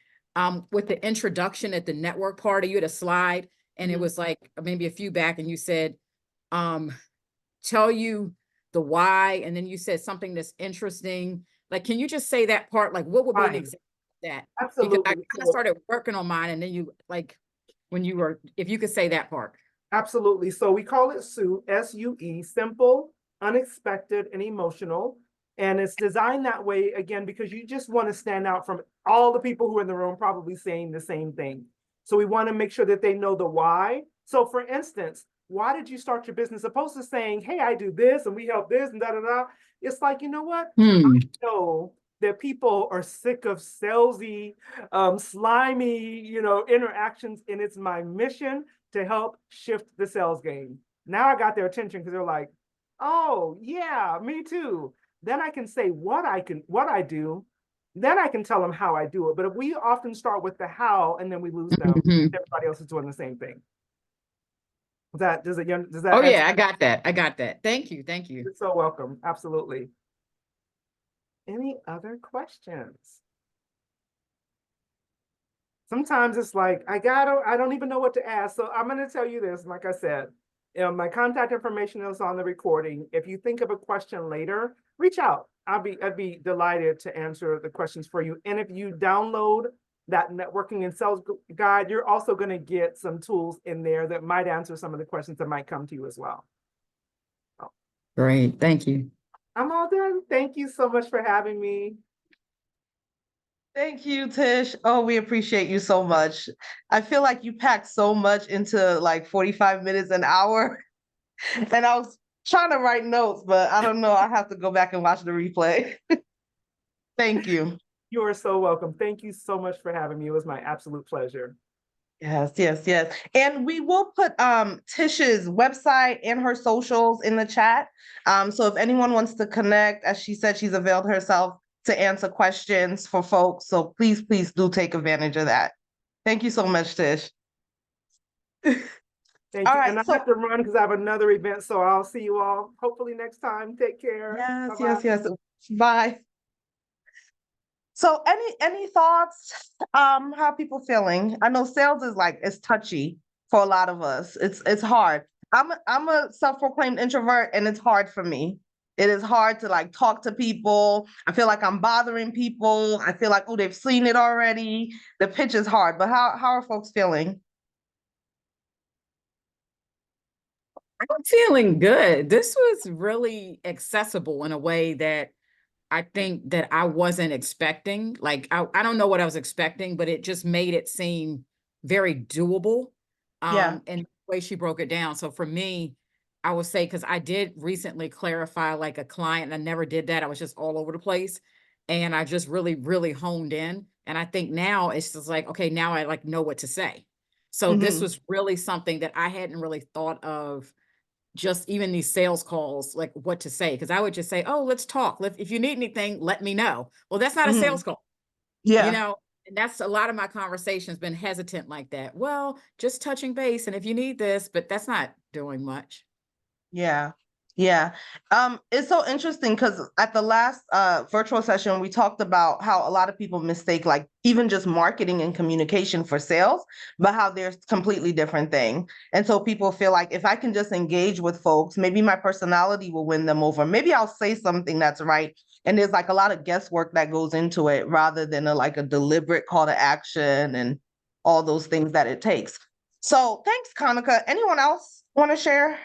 with the introduction at the network party. You had a slide and it was like maybe a few back and you said, tell you the why. And then you said something that's interesting. Like, can you just say that part? Like, what would be an example of that? Absolutely. Because I kind of started working on mine and then you like, when you were, if you could say that part. Absolutely. So we call it SUE, S-U-E, simple, unexpected, and emotional. And it's designed that way, again, because you just want to stand out from all the people who are in the room probably saying the same thing. So we want to make sure that they know the why. So for instance, why did you start your business? Opposed to saying, hey, I do this and we help this and da-da-da. It's like, you know what? I know that people are sick of salesy, slimy, interactions. And it's my mission to help shift the sales game. Now I got their attention because they're like, oh yeah, me too. Then I can say what I do. Then I can tell them how I do it. But if we often start with the how and then we lose them, everybody else is doing the same thing. Does that? Oh yeah, I got that. Thank you. You're so welcome. Absolutely. Any other questions? Sometimes it's like, I don't even know what to ask. So I'm going to tell you this, like I said, my contact information is on the recording. If you think of a question later, reach out. I'd be delighted to answer the questions for you. And if you download that networking and sales guide, you're also going to get some tools in there that might answer some of the questions that might come to you as well. Oh. Great. Thank you. I'm all done. Thank you so much for having me. Thank you, Tish. Oh, we appreciate you so much. I feel like you packed so much into like 45 minutes, an hour. And I was trying to write notes, but I don't know. I have to go back and watch the replay. Thank you. You are so welcome. Thank you so much for having me. It was my absolute pleasure. Yes. And we will put Tish's website and her socials in the chat. So if anyone wants to connect, as she said, she's availed herself to answer questions for folks. So please do take advantage of that. Thank you so much, Tish. Thank you. Right, and I have to run because I have another event. So I'll see you all hopefully next time. Take care. Yes. Bye. So any thoughts? How are people feeling? I know sales is like, it's touchy for a lot of us. It's hard. I'm a self-proclaimed introvert and it's hard for me. It is hard to like talk to people. I feel like I'm bothering people. I feel like, oh, they've seen it already. The pitch is hard, but how are folks feeling? I'm feeling good. This was really accessible in a way that I think that I wasn't expecting. Like, I don't know what I was expecting, but it just made it seem very doable. And the way she broke it down. So for me, I would say, because I did recently clarify like a client, and I never did that. I was just all over the place. And I just really honed in. And I think now it's just like, okay, now I like know what to say. So this was really something that I hadn't really thought of, just even these sales calls, like what to say. Because I would just say, oh, let's talk. If you need anything, let me know. Well, that's not a sales call. And that's a lot of my conversations been hesitant like that. Well, just touching base. And if you need this, but that's not doing much. Yeah. It's so interesting because at the last virtual session, we talked about how a lot of people mistake like even just marketing and communication for sales, but how there's completely different thing. And so people feel like if I can just engage with folks, maybe my personality will win them over. Maybe I'll say something that's right And there's like a lot of guesswork that goes into it rather than like a deliberate call to action and all those things that it takes. So thanks, Kanika. Anyone else want to share?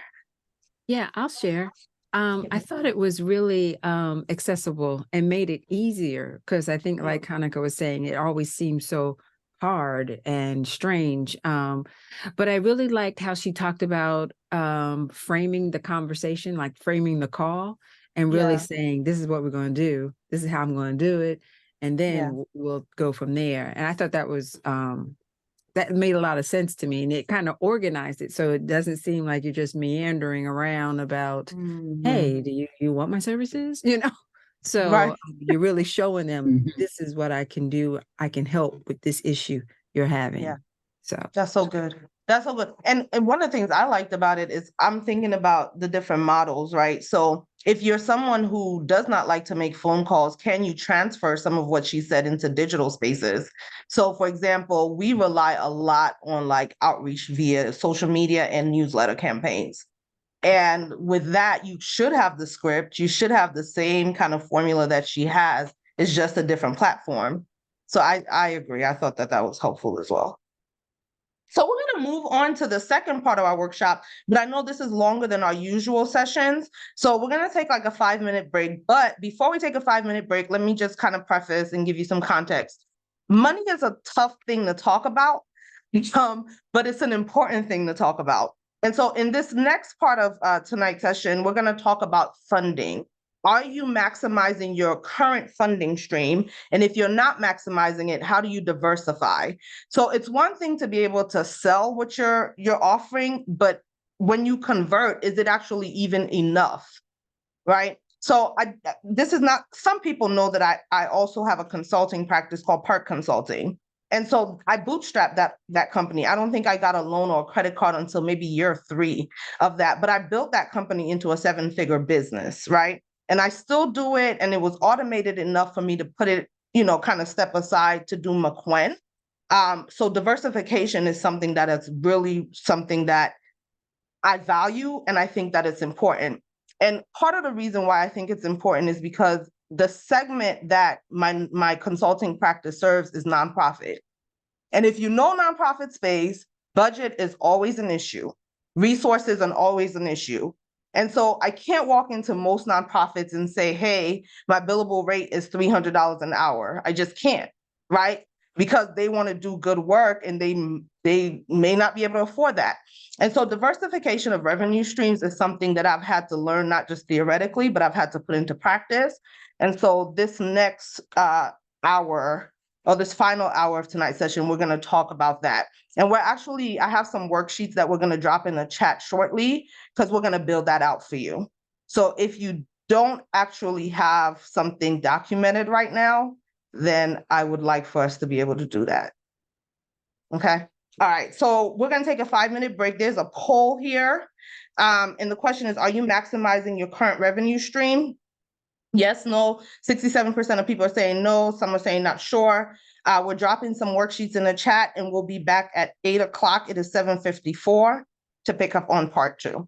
Yeah, I'll share. I thought it was really accessible and made it easier because I think, like Hanukkah was saying, it always seems so hard and strange. But I really liked how she talked about framing the conversation, like framing the call, and really Yeah. saying, this is what we're going to do. This is how I'm going to do it. And then Yeah. we'll go from there. And I thought that was that made a lot of sense to me, and it kind of organized it so it doesn't seem like you're just meandering around about, Mhm. hey, do you want my services? So Right. you're really showing them Mhm. this is what I can do. I can help with this issue you're having. Yeah. So That's so good. That's so good. And one of the things I liked about it is I'm thinking about the different models, right? So if you're someone who does not like to make phone calls, can you transfer some of what she said into digital spaces? So for example, we rely a lot on like outreach via social media and newsletter campaigns. And with that, you should have the script, you should have the same kind of formula that she has. It's just a different platform. So I agree. I thought that was helpful as well. So we're going to move on to the second part of our workshop, but I know this is longer than our usual sessions. So we're going to take like a 5-minute break. But before we take a 5-minute break, let me just kind of preface and give you some context. Money is a tough thing to talk about, but it's an important thing to talk about. And so in this next part of tonight's session, we're going to talk about funding. Are you maximizing your current funding stream? And if you're not maximizing it, how do you diversify? So it's one thing to be able to sell what you're offering, but when you convert, is it actually even enough? Right? So this is not, some people know that I also have a consulting practice called Park Consulting. And so I bootstrapped that company. I don't think I got a loan or a credit card until maybe year 3 of that, but I built that company into a 7-figure business, right? And I still do it, and it was automated enough for me to put it, kind of step aside to do MCWEN. So diversification is something that is really something that I value, and I think that it's important. And part of the reason why I think it's important is because the segment that my consulting practice serves is nonprofit. And if you know nonprofit space, budget is always an issue. Resources are always an issue. And so I can't walk into most nonprofits and say, hey, my billable rate is $300 an hour. I just can't, right? Because they want to do good work and they may not be able to afford that. And so diversification of revenue streams is something that I've had to learn, not just theoretically, but I've had to put into practice. And so this next hour, or this final hour of tonight's session, we're going to talk about that. And I have some worksheets that we're going to drop in the chat shortly, because we're going to build that out for you. So if you don't actually have something documented right now, then I would like for us to be able to do that. Okay. All right. So we're going to take a 5-minute break. There's a poll here. And the question is, are you maximizing your current revenue stream? Yes, no, 67% of people are saying no, some are saying not sure. We're dropping some worksheets in the chat, and we'll be back at 8 o'clock. It is 7:54 to pick up on part 2.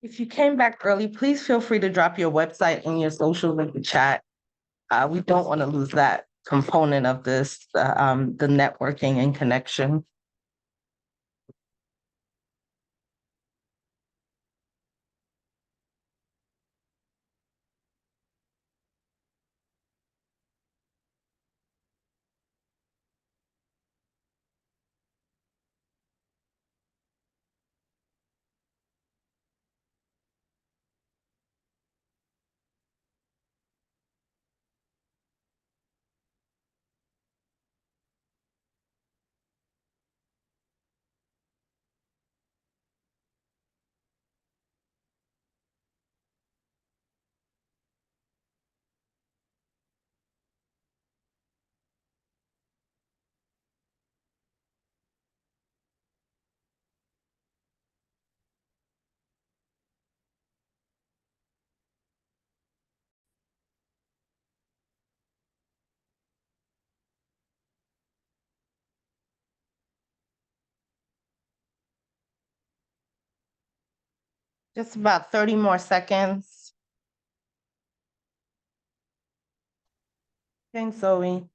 If you came back early, please feel free to drop your website and your social in the chat. We don't want to lose that component of this, the networking and connection. Just about 30 more seconds. Thanks, Zoe.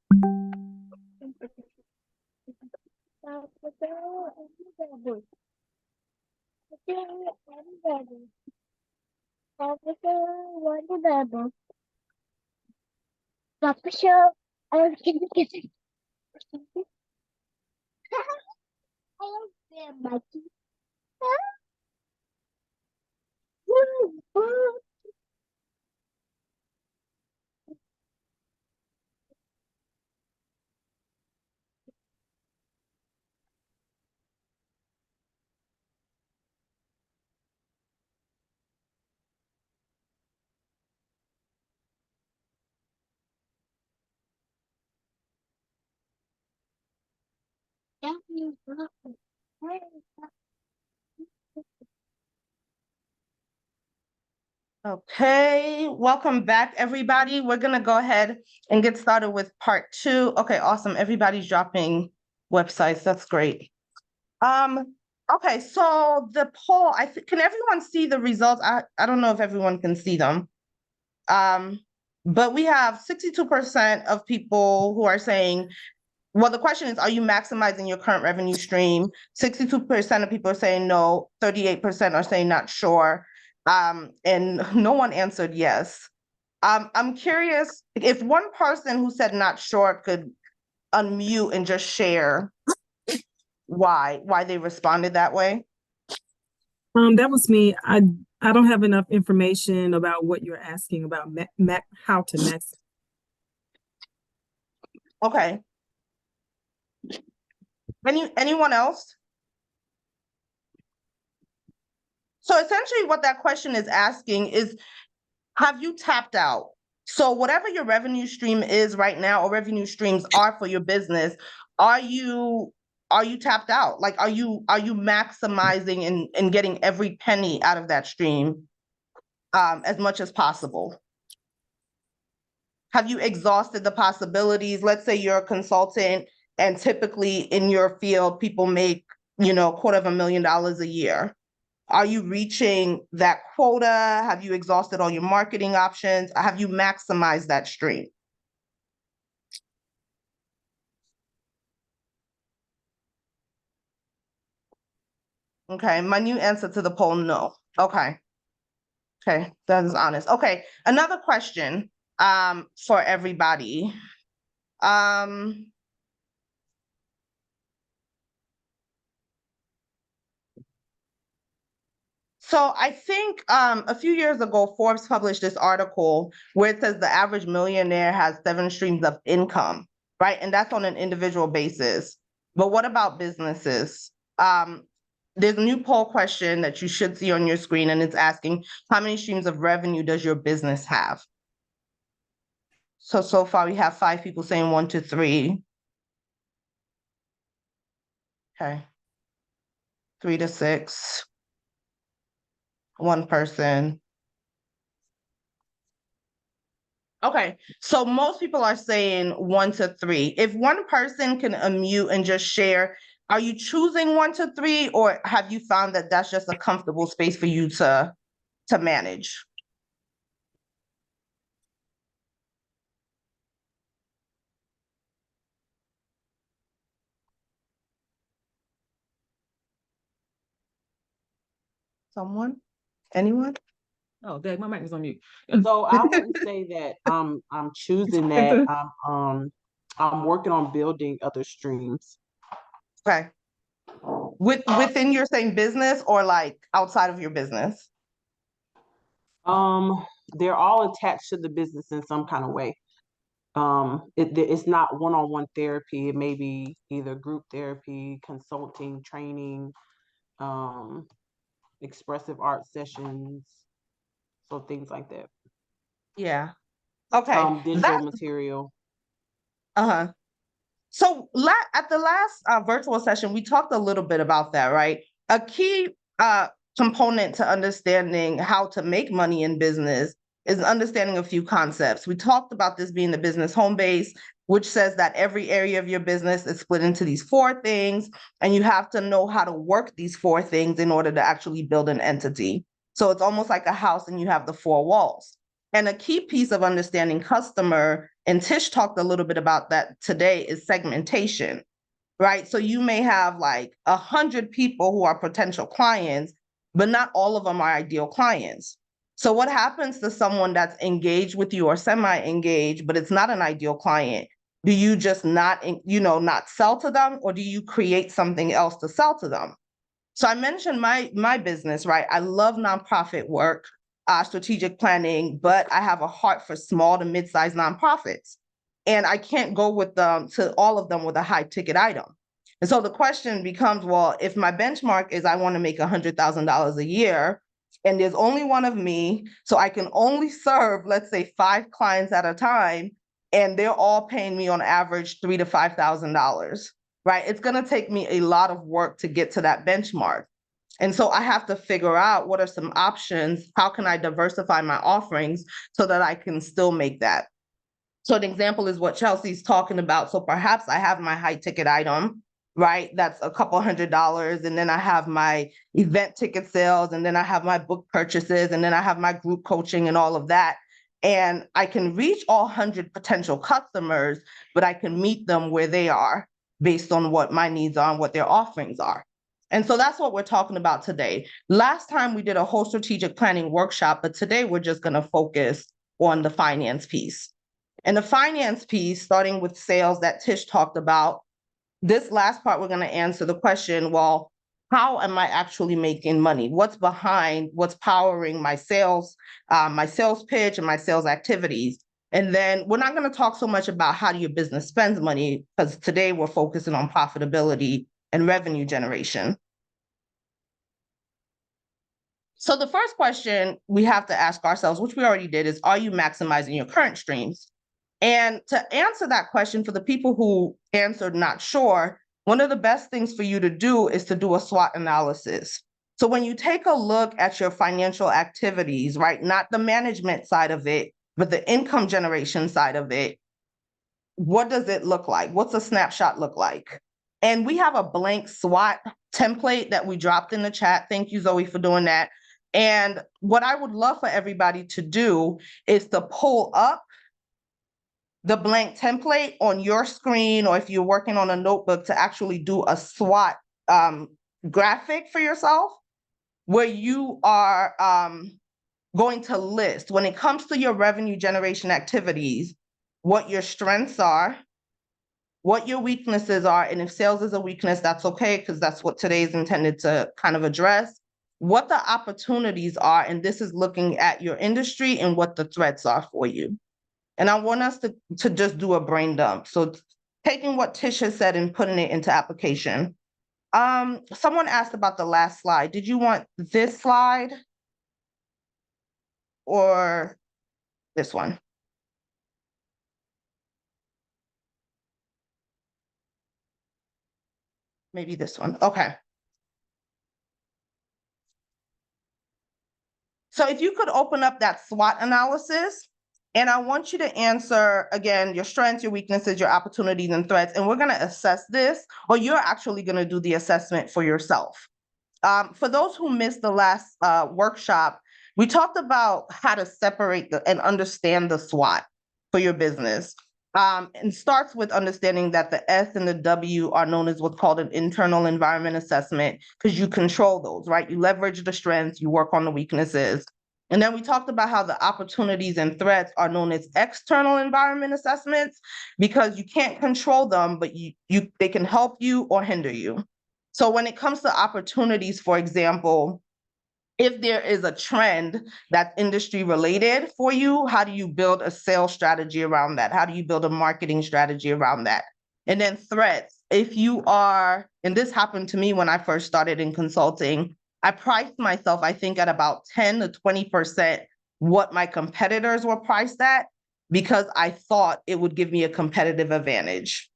Okay, welcome back, everybody. We're gonna go ahead and get started with part 2. Okay, awesome. Everybody's dropping websites. That's great. Okay, so the poll, can everyone see the results? I don't know if everyone can see them. But we have 62% of people who are saying, well, the question is, are you maximizing your current revenue stream? 62% of people are saying no, 38% are saying not sure. And no one answered yes. I'm curious if one person who said not sure could unmute and just share why they responded that way. That was me. I don't have enough information about what you're asking about how to max. Okay. Anyone else? So essentially what that question is asking is, have you tapped out? So whatever your revenue stream is right now, or revenue streams are for your business, are you tapped out? Like, are you maximizing and getting every penny out of that stream as much as possible? Have you exhausted the possibilities? Let's say you're a consultant and typically in your field, people make, $250,000 a year. Are you reaching that quota? Have you exhausted all your marketing options? Have you maximized that stream? Okay, my new answer to the poll, no. Okay. Okay, that is honest. Okay, another question for everybody. So I think a few years ago, Forbes published this article where it says the average millionaire has 7 streams of income, right? And that's on an individual basis. But what about businesses? There's a new poll question that you should see on your screen, and it's asking, how many streams of revenue does your business have? So far we have 5 people saying 1 to 3. Okay. 3 to 6. 1 person. Okay, so most people are saying 1 to 3. If one person can unmute and just share, are you choosing 1 to 3, or have you found that that's just a comfortable space for you to to manage? Someone? Anyone? Oh, dang, my mic was on mute. So I wouldn't say that I'm choosing that. I'm working on building other streams. Okay. Within your same business or like outside of your business? They're all attached to the business in some kind of way. It's not one-on-one therapy. It may be either group therapy, consulting, training, expressive art sessions, so things like that. Yeah. Okay. Digital material. Uh-huh. So at the last virtual session, we talked a little bit about that, right? A key component to understanding how to make money in business is understanding a few concepts. We talked about this being the business home base, which says that every area of your business is split into these 4 things, and you have to know how to work these 4 things in order to actually build an entity. So it's almost like a house and you have the 4 walls. And a key piece of understanding customer, and Tish talked a little bit about that today, is segmentation, right? So you may have like 100 people who are potential clients, but not all of them are ideal clients. So what happens to someone that's engaged with you or semi-engaged, but it's not an ideal client? Do you just not sell to them, or do you create something else to sell to them? So I mentioned my business, right? I love nonprofit work, strategic planning, but I have a heart for small to mid-sized nonprofits. And I can't go with them to all of them with a high ticket item. And so the question becomes, well, if my benchmark is I want to make $100,000 a year, and there's only one of me, so I can only serve, let's say, 5 clients at a time, and they're all paying me on average $3,000 to $5,000. Right? It's going to take me a lot of work to get to that benchmark. And so I have to figure out what are some options. How can I diversify my offerings so that I can still make that? So an example is what Chelsea's talking about. So perhaps I have my high ticket item, right? That's a couple $100s. And then I have my event ticket sales, and then I have my book purchases, and then I have my group coaching and all of that. And I can reach all 100 potential customers, but I can meet them where they are based on what my needs are and what their offerings are. And so that's what we're talking about today. Last time we did a whole strategic planning workshop, but today we're just going to focus on the finance piece. And the finance piece, starting with sales that Tish talked about, this last part, we're going to answer the question, well, how am I actually making money? What's behind, what's powering my sales pitch and my sales activities? And then we're not going to talk so much about how your business spends money, because today we're focusing on profitability and revenue generation. So the first question we have to ask ourselves, which we already did, is, are you maximizing your current streams? And to answer that question, for the people who answered not sure, one of the best things for you to do is to do a SWOT analysis. So when you take a look at your financial activities, right, not the management side of it, but the income generation side of it, what does it look like? What's a snapshot look like? And we have a blank SWOT template that we dropped in the chat. Thank you, Zoe, for doing that. And what I would love for everybody to do is to pull up the blank template on your screen, or if you're working on a notebook, to actually do a SWOT graphic for yourself, where you are going to list, when it comes to your revenue generation activities, what your strengths are, what your weaknesses are, and if sales is a weakness, that's okay, because that's what today is intended to kind of address, what the opportunities are, and this is looking at your industry and what the threats are for you. And I want us to just do a brain dump. So taking what Tish has said and putting it into application. Someone asked about the last slide. Did you want this slide or this one? Maybe this one. Okay. So if you could open up that SWOT analysis, and I want you to answer, again, your strengths, your weaknesses, your opportunities and threats, and we're going to assess this, or you're actually going to do the assessment for yourself. For those who missed the last workshop, We talked about how to separate and understand the SWOT for your business. And starts with understanding that the S and the W are known as what's called an internal environment assessment, because you control those, right? You leverage the strengths, you work on the weaknesses. And then we talked about how the opportunities and threats are known as external environment assessments, because you can't control them, but they can help you or hinder you. So when it comes to opportunities, for example, if there is a trend that's industry related for you, how do you build a sales strategy around that? How do you build a marketing strategy around that? And then threats, if you are, and this happened to me when I first started in consulting, I priced myself, I think, at about 10 to 20% what my competitors were priced at, because I thought it would give me a competitive advantage.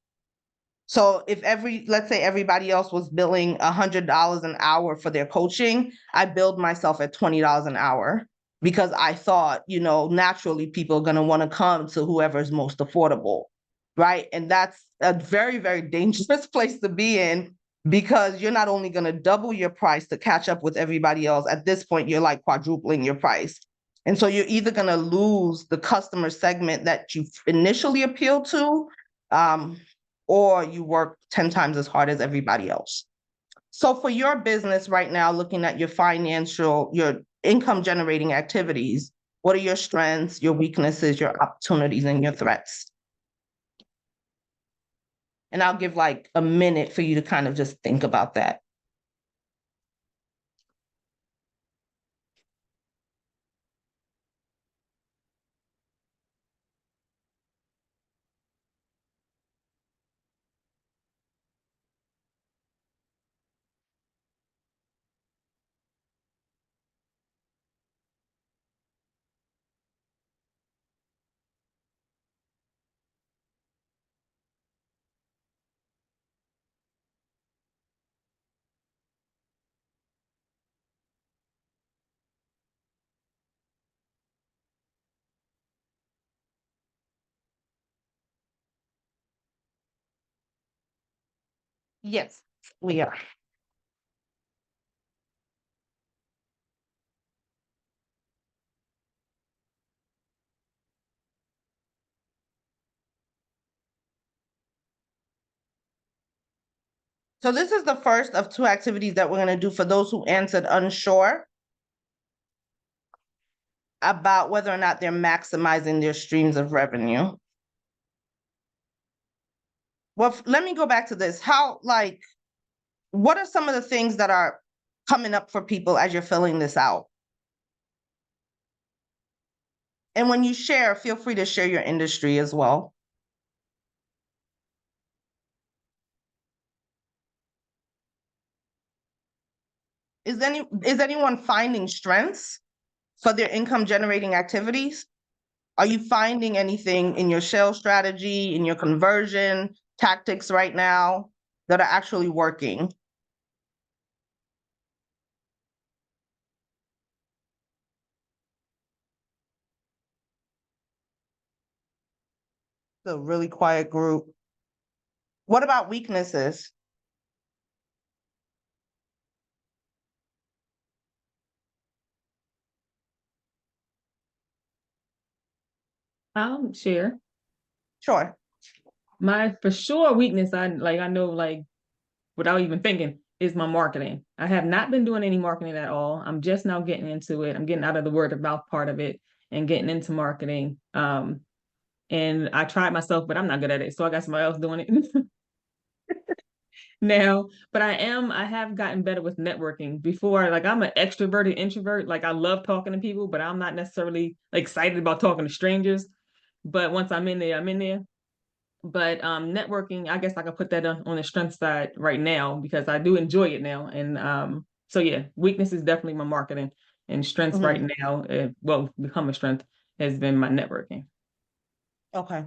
So if let's say everybody else was billing $100 an hour for their coaching, I billed myself at $20 an hour, because I thought, naturally people are going to want to come to whoever's most affordable, right? And that's a very, very dangerous place to be in, because you're not only going to double your price to catch up with everybody else. At this point, you're like quadrupling your price. And so you're either going to lose the customer segment that you initially appealed to, or you work 10 times as hard as everybody else. So for your business right now, looking at your income generating activities, what are your strengths, your weaknesses, your opportunities, and your threats? And I'll give like a minute for you to kind of just think about that. Yes, we are. So this is the first of two activities that we're going to do for those who answered unsure about whether or not they're maximizing their streams of revenue. Well, let me go back to this. What are some of the things that are coming up for people as you're filling this out? And when you share, feel free to share your industry as well. Is anyone finding strengths for their income generating activities? Are you finding anything in your sales strategy, in your conversion tactics right now that are actually working? It's a really quiet group. What about weaknesses? I'll share. Sure. My for sure weakness, I know without even thinking, is my marketing. I have not been doing any marketing at all. I'm just now getting into it. I'm getting out of the word of mouth part of it and getting into marketing. And I tried myself, but I'm not good at it. So I got somebody else doing it now. But I have gotten better with networking. Before, I'm an extroverted introvert. I love talking to people, but I'm not necessarily excited about talking to strangers. But once I'm in there, I'm in there. But networking, I guess I could put that on the strength side right now, because I do enjoy it now. And so yeah, weakness is definitely my marketing, and strengths right now, become a strength, has been my networking. Okay.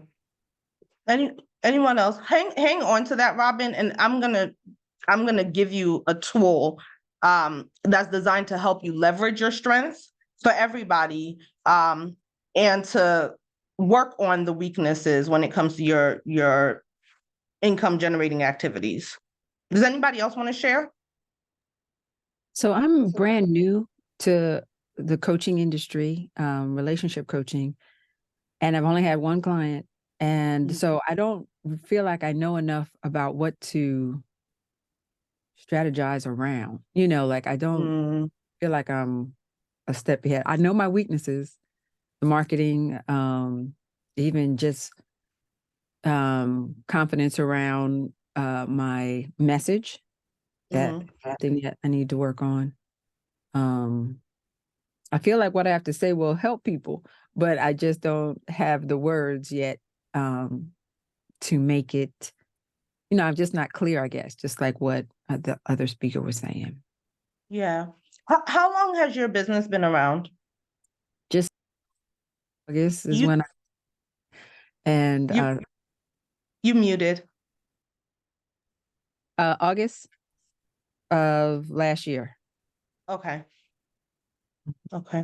Anyone else? Hang on to that, Robin, and I'm gonna give you a tool that's designed to help you leverage your strengths for everybody, and to work on the weaknesses when it comes to your income generating activities. Does anybody else want to share? So I'm brand new to the coaching industry, relationship coaching, and I've only had one client. And so I don't feel like I know enough about what to strategize around, like I don't feel like I'm a step ahead. I know my weaknesses, the marketing, even just confidence around my message. That thing that I need to work on. I feel like what I have to say will help people, but I just don't have the words yet to make it, I'm just not clear, I guess, just like what the other speaker was saying. Yeah. How long has your business been around? Just August is You- when You muted. August of last year. Okay. Okay.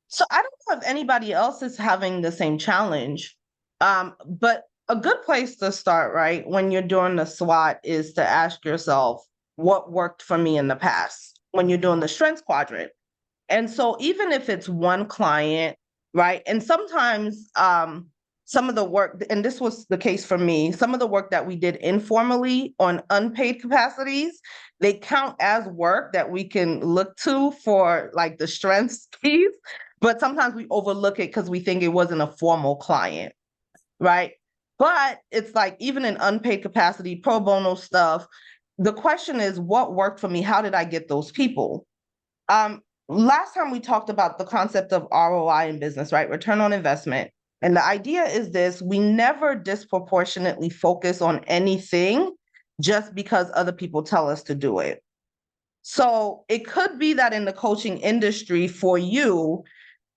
So I don't know if anybody else is having the same challenge. But a good place to start, right, when you're doing the SWOT is to ask yourself, what worked for me in the past when you're doing the strengths quadrant? And so even if it's one client, right, and sometimes some of the work, and this was the case for me, some of the work that we did informally on unpaid capacities, they count as work that we can look to for like the strengths piece, but sometimes we overlook it because we think it wasn't a formal client, right? But it's like even in unpaid capacity, pro bono stuff, the question is what worked for me? How did I get those people? Last time we talked about the concept of ROI in business, right? Return on investment. And the idea is this: we never disproportionately focus on anything just because other people tell us to do it. So it could be that in the coaching industry for you,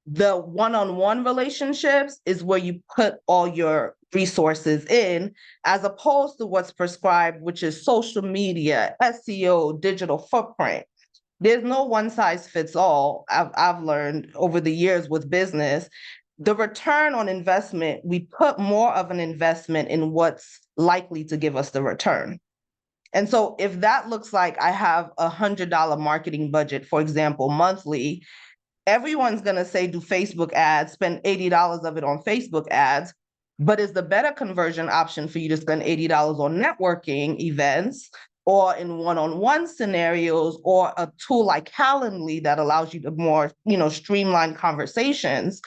the one-on-one relationships is where you put all your resources in, as opposed to what's prescribed, which is social media, SEO, digital footprint. There's no one size fits all. I've learned over the years with business, the return on investment, we put more of an investment in what's likely to give us the return. And so if that looks like I have $100 marketing budget, for example, monthly, everyone's going to say do Facebook ads, spend $80 of it on Facebook ads, but is the better conversion option for you to spend $80 on networking events or in one-on-one scenarios, or a tool like Calendly that allows you to more, streamline conversations,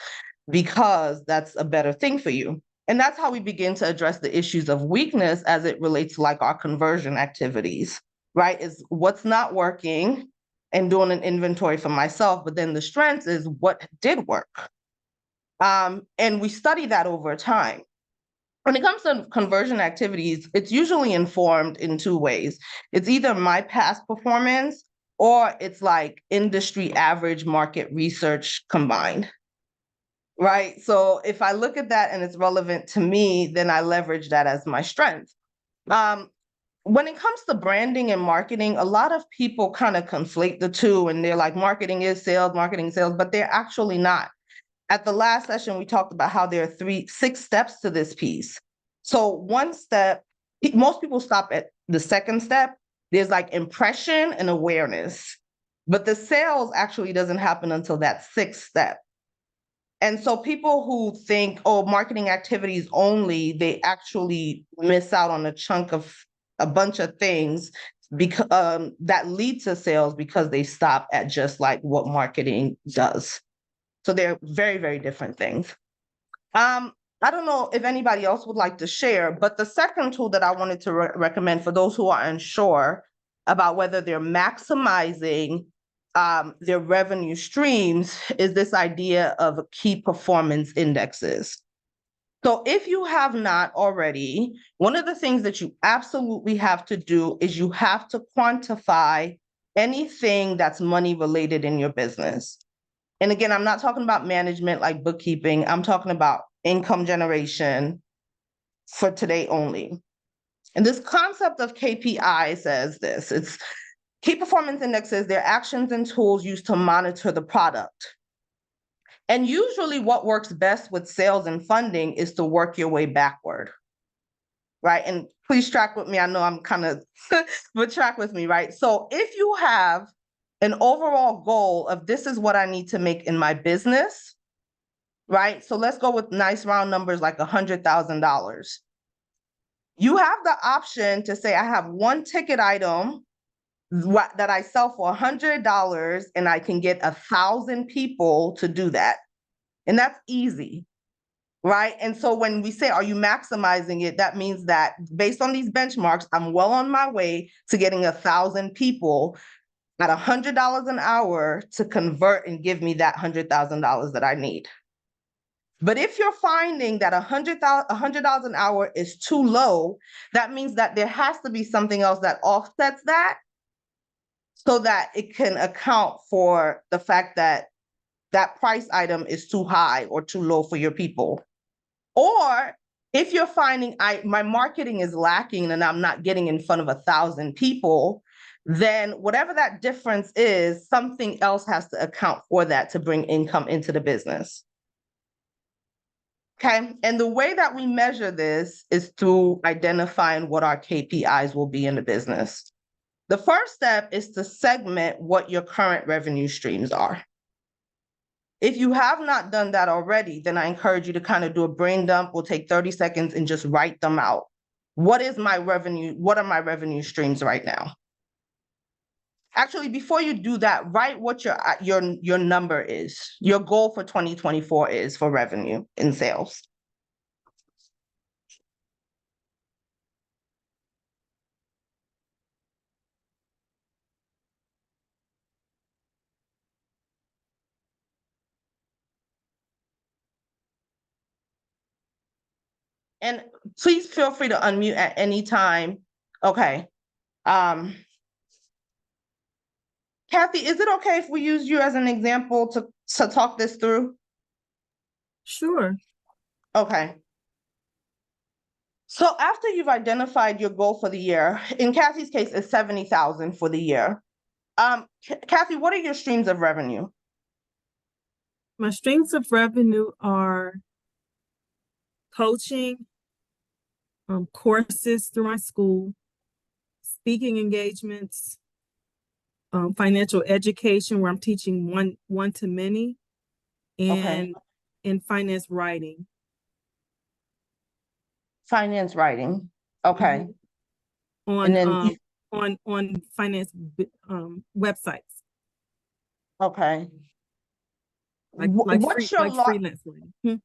because that's a better thing for you. And that's how we begin to address the issues of weakness as it relates to like our conversion activities, right? Is what's not working and doing an inventory for myself, but then the strengths is what did work. And we study that over time. When it comes to conversion activities, it's usually informed in two ways. It's either my past performance or it's like industry average market research combined, right? So if I look at that and it's relevant to me, then I leverage that as my strength. When it comes to branding and marketing, a lot of people kind of conflate the two and they're like, marketing is sales, but they're actually not. At the last session, we talked about how there are 6 steps to this piece. So one step, most people stop at the second step. There's like impression and awareness, but the sales actually doesn't happen until that 6th step. And so people who think, oh, marketing activities only, they actually miss out on a chunk of a bunch of things because that lead to sales, because they stop at just like what marketing does. So they're very, very different things. I don't know if anybody else would like to share, but the second tool that I wanted to recommend for those who are unsure about whether they're maximizing their revenue streams is this idea of key performance indexes. So if you have not already, one of the things that you absolutely have to do is you have to quantify anything that's money related in your business. And again, I'm not talking about management like bookkeeping. I'm talking about income generation for today only. And this concept of KPI says this: it's key performance indexes, they're actions and tools used to monitor the product. And usually what works best with sales and funding is to work your way backward, right? And please track with me. I know I'm kind of, but track with me, right? So if you have an overall goal of this is what I need to make in my business, right? So let's go with nice round numbers like $100,000. You have the option to say, I have one ticket item that I sell for $100 and I can get 1,000 people to do that. And that's easy, right? And so when we say, are you maximizing it? That means that based on these benchmarks, I'm well on my way to getting 1,000 people at $100 an hour to convert and give me that $100,000 that I need. But if you're finding that $100 an hour is too low, that means that there has to be something else that offsets that so that it can account for the fact that that price item is too high or too low for your people. Or if you're finding my marketing is lacking and I'm not getting in front of 1,000 people, then whatever that difference is, something else has to account for that to bring income into the business. Okay, and the way that we measure this is through identifying what our KPIs will be in the business. The first step is to segment what your current revenue streams are. If you have not done that already, then I encourage you to kind of do a brain dump. We'll take 30 seconds and just write them out. What is my revenue? What are my revenue streams right now? Actually, before you do that, write what your number is, your goal for 2024 is for revenue in sales. And please feel free to unmute at any time. Okay. Kathy, is it okay if we use you as an example to talk this through? Sure. Okay. So after you've identified your goal for the year, in Kathy's case, it's 70,000 for the year. Kathy, what are your streams of revenue? My streams of revenue are coaching, courses through my school, speaking engagements, financial education where I'm teaching one to many, and in finance writing. Finance writing. Okay. On finance websites. Okay. What's your freelance writing?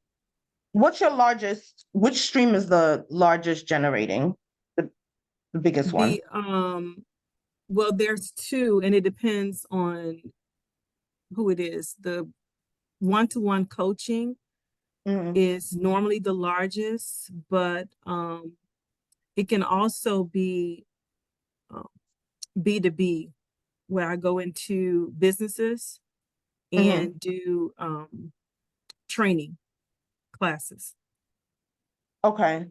What's your largest? Which stream is the largest generating? The biggest one. Well, there's two, and it depends on who it is. The one-to-one coaching is normally the largest, but it can also be B2B, where I go into businesses and do training classes. Okay.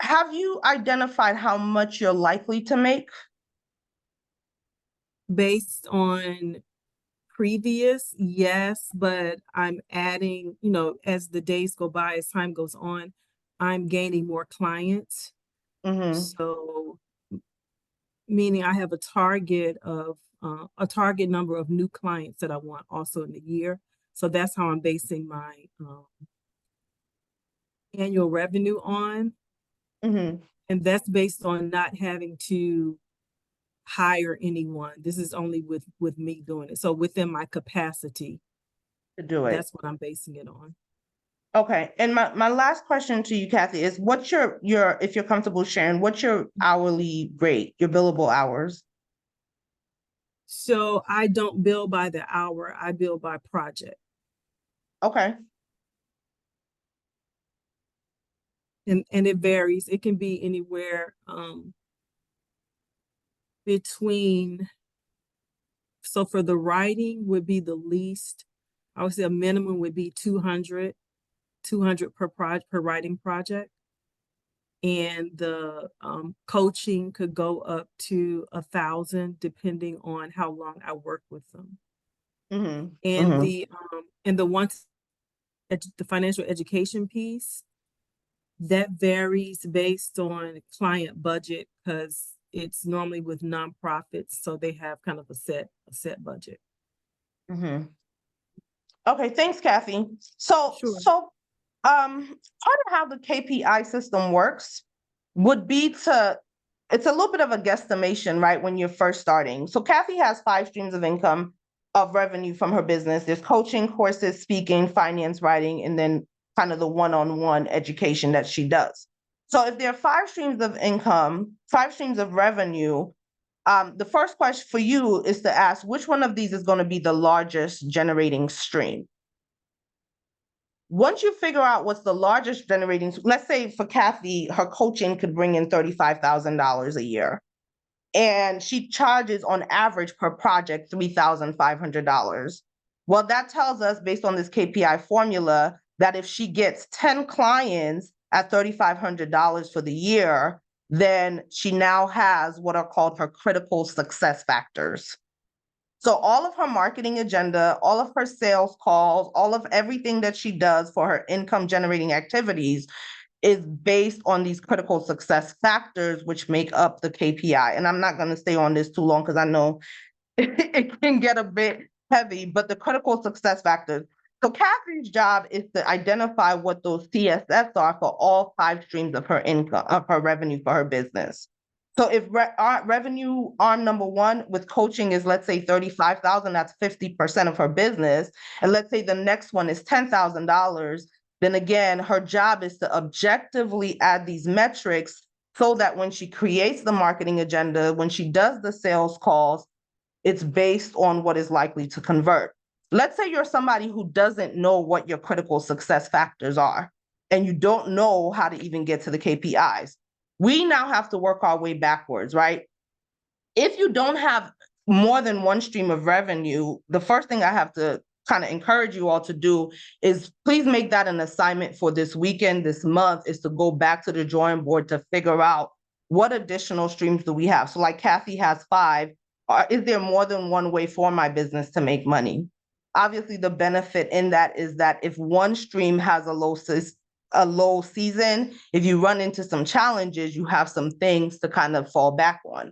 Have you identified how much you're likely to make? Based on previous, yes, but I'm adding, as the days go by, as time goes on, I'm gaining more clients. So meaning I have a target number of new clients that I want also in the year. So that's how I'm basing my annual revenue on. And that's based on not having to hire anyone. This is only with me doing it. So within my capacity to do it. That's what I'm basing it on. Okay. And my last question to you, Kathy, is what's your, if you're comfortable sharing, what's your hourly rate, your billable hours? So I don't bill by the hour, I bill by project. Okay. And it varies. It can be anywhere between, so for the writing would be the least, I would say a minimum would be 200 per writing project. And the coaching could go up to 1,000 depending on how long I work with them. And the financial education piece, that varies based on client budget, because it's normally with nonprofits, so they have kind of a set budget. Mhm. Okay, thanks, Kathy. So, Sure. part of how the KPI system works would be it's a little bit of a guesstimation, right, when you're first starting. So Kathy has 5 streams of income of revenue from her business. There's coaching, courses, speaking, finance, writing, and then kind of the one-on-one education that she does. So if there are 5 streams of income, 5 streams of revenue, the first question for you is to ask which one of these is going to be the largest generating stream. Once you figure out what's the largest generating, let's say for Kathy, her coaching could bring in $35,000 a year. And she charges on average per project $3,500. Well, that tells us based on this KPI formula that if she gets 10 clients at $3,500 for the year, then she now has what are called her critical success factors. So all of her marketing agenda, all of her sales calls, all of everything that she does for her income generating activities is based on these critical success factors, which make up the KPI. And I'm not going to stay on this too long because I know it can get a bit heavy, but the critical success factors. So Kathy's job is to identify what those CSFs are for all 5 streams of her income, of her revenue for her business. So if revenue arm number 1 with coaching is, let's say, 35,000, that's 50% of her business. And let's say the next one is $10,000, then again, her job is to objectively add these metrics so that when she creates the marketing agenda, when she does the sales calls, it's based on what is likely to convert. Let's say you're somebody who doesn't know what your critical success factors are, and you don't know how to even get to the KPIs. We now have to work our way backwards, right? If you don't have more than 1 stream of revenue, the first thing I have to kind of encourage you all to do is please make that an assignment for this weekend, this month, is to go back to the drawing board to figure out what additional streams do we have. So like Kathy has 5, is there more than one way for my business to make money? Obviously, the benefit in that is that if one stream has a low season, if you run into some challenges, you have some things to kind of fall back on.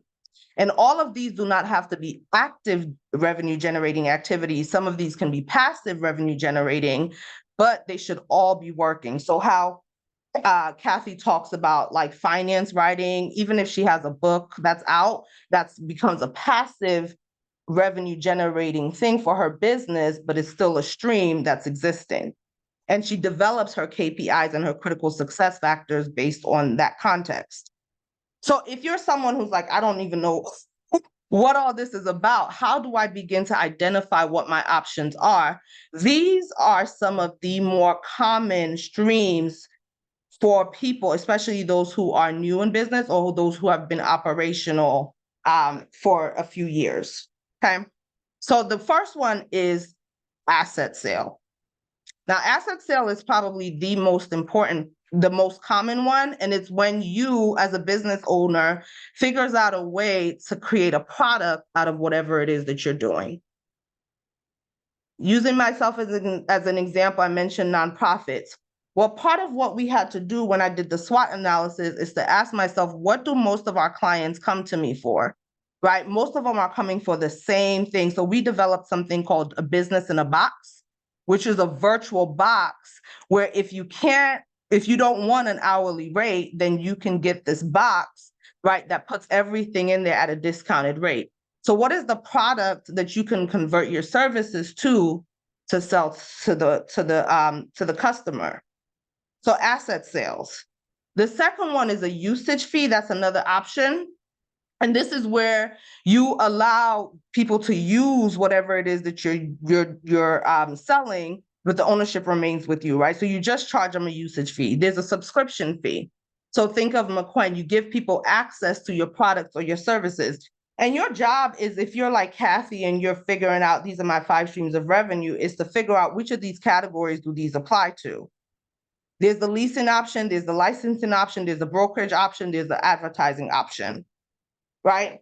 And all of these do not have to be active revenue generating activities. Some of these can be passive revenue generating, but they should all be working. So how Kathy talks about like finance writing, even if she has a book that's out, that becomes a passive revenue generating thing for her business, but it's still a stream that's existing. And she develops her KPIs and her critical success factors based on that context. So if you're someone who's like, I don't even know what all this is about, how do I begin to identify what my options are? These are some of the more common streams for people, especially those who are new in business or those who have been operational for a few years, okay? So the first one is asset sale. Now, asset sale is probably the most important, the most common one, and it's when you, as a business owner, figures out a way to create a product out of whatever it is that you're doing. Using myself as an example, I mentioned nonprofits. Well, part of what we had to do when I did the SWOT analysis is to ask myself, what do most of our clients come to me for, right? Most of them are coming for the same thing. So we developed something called a business in a box, which is a virtual box where if you don't want an hourly rate, then you can get this box, right? That puts everything in there at a discounted rate. So what is the product that you can convert your services to sell to the customer? So asset sales. The second one is a usage fee. That's another option. And this is where you allow people to use whatever it is that you're selling, but the ownership remains with you, right? So you just charge them a usage fee. There's a subscription fee. So think of MCWEN, you give people access to your products or your services. And your job is, if you're like Kathy and you're figuring out these are my 5 streams of revenue, is to figure out which of these categories do these apply to. There's the leasing option, there's the licensing option, there's the brokerage option, there's the advertising option, right?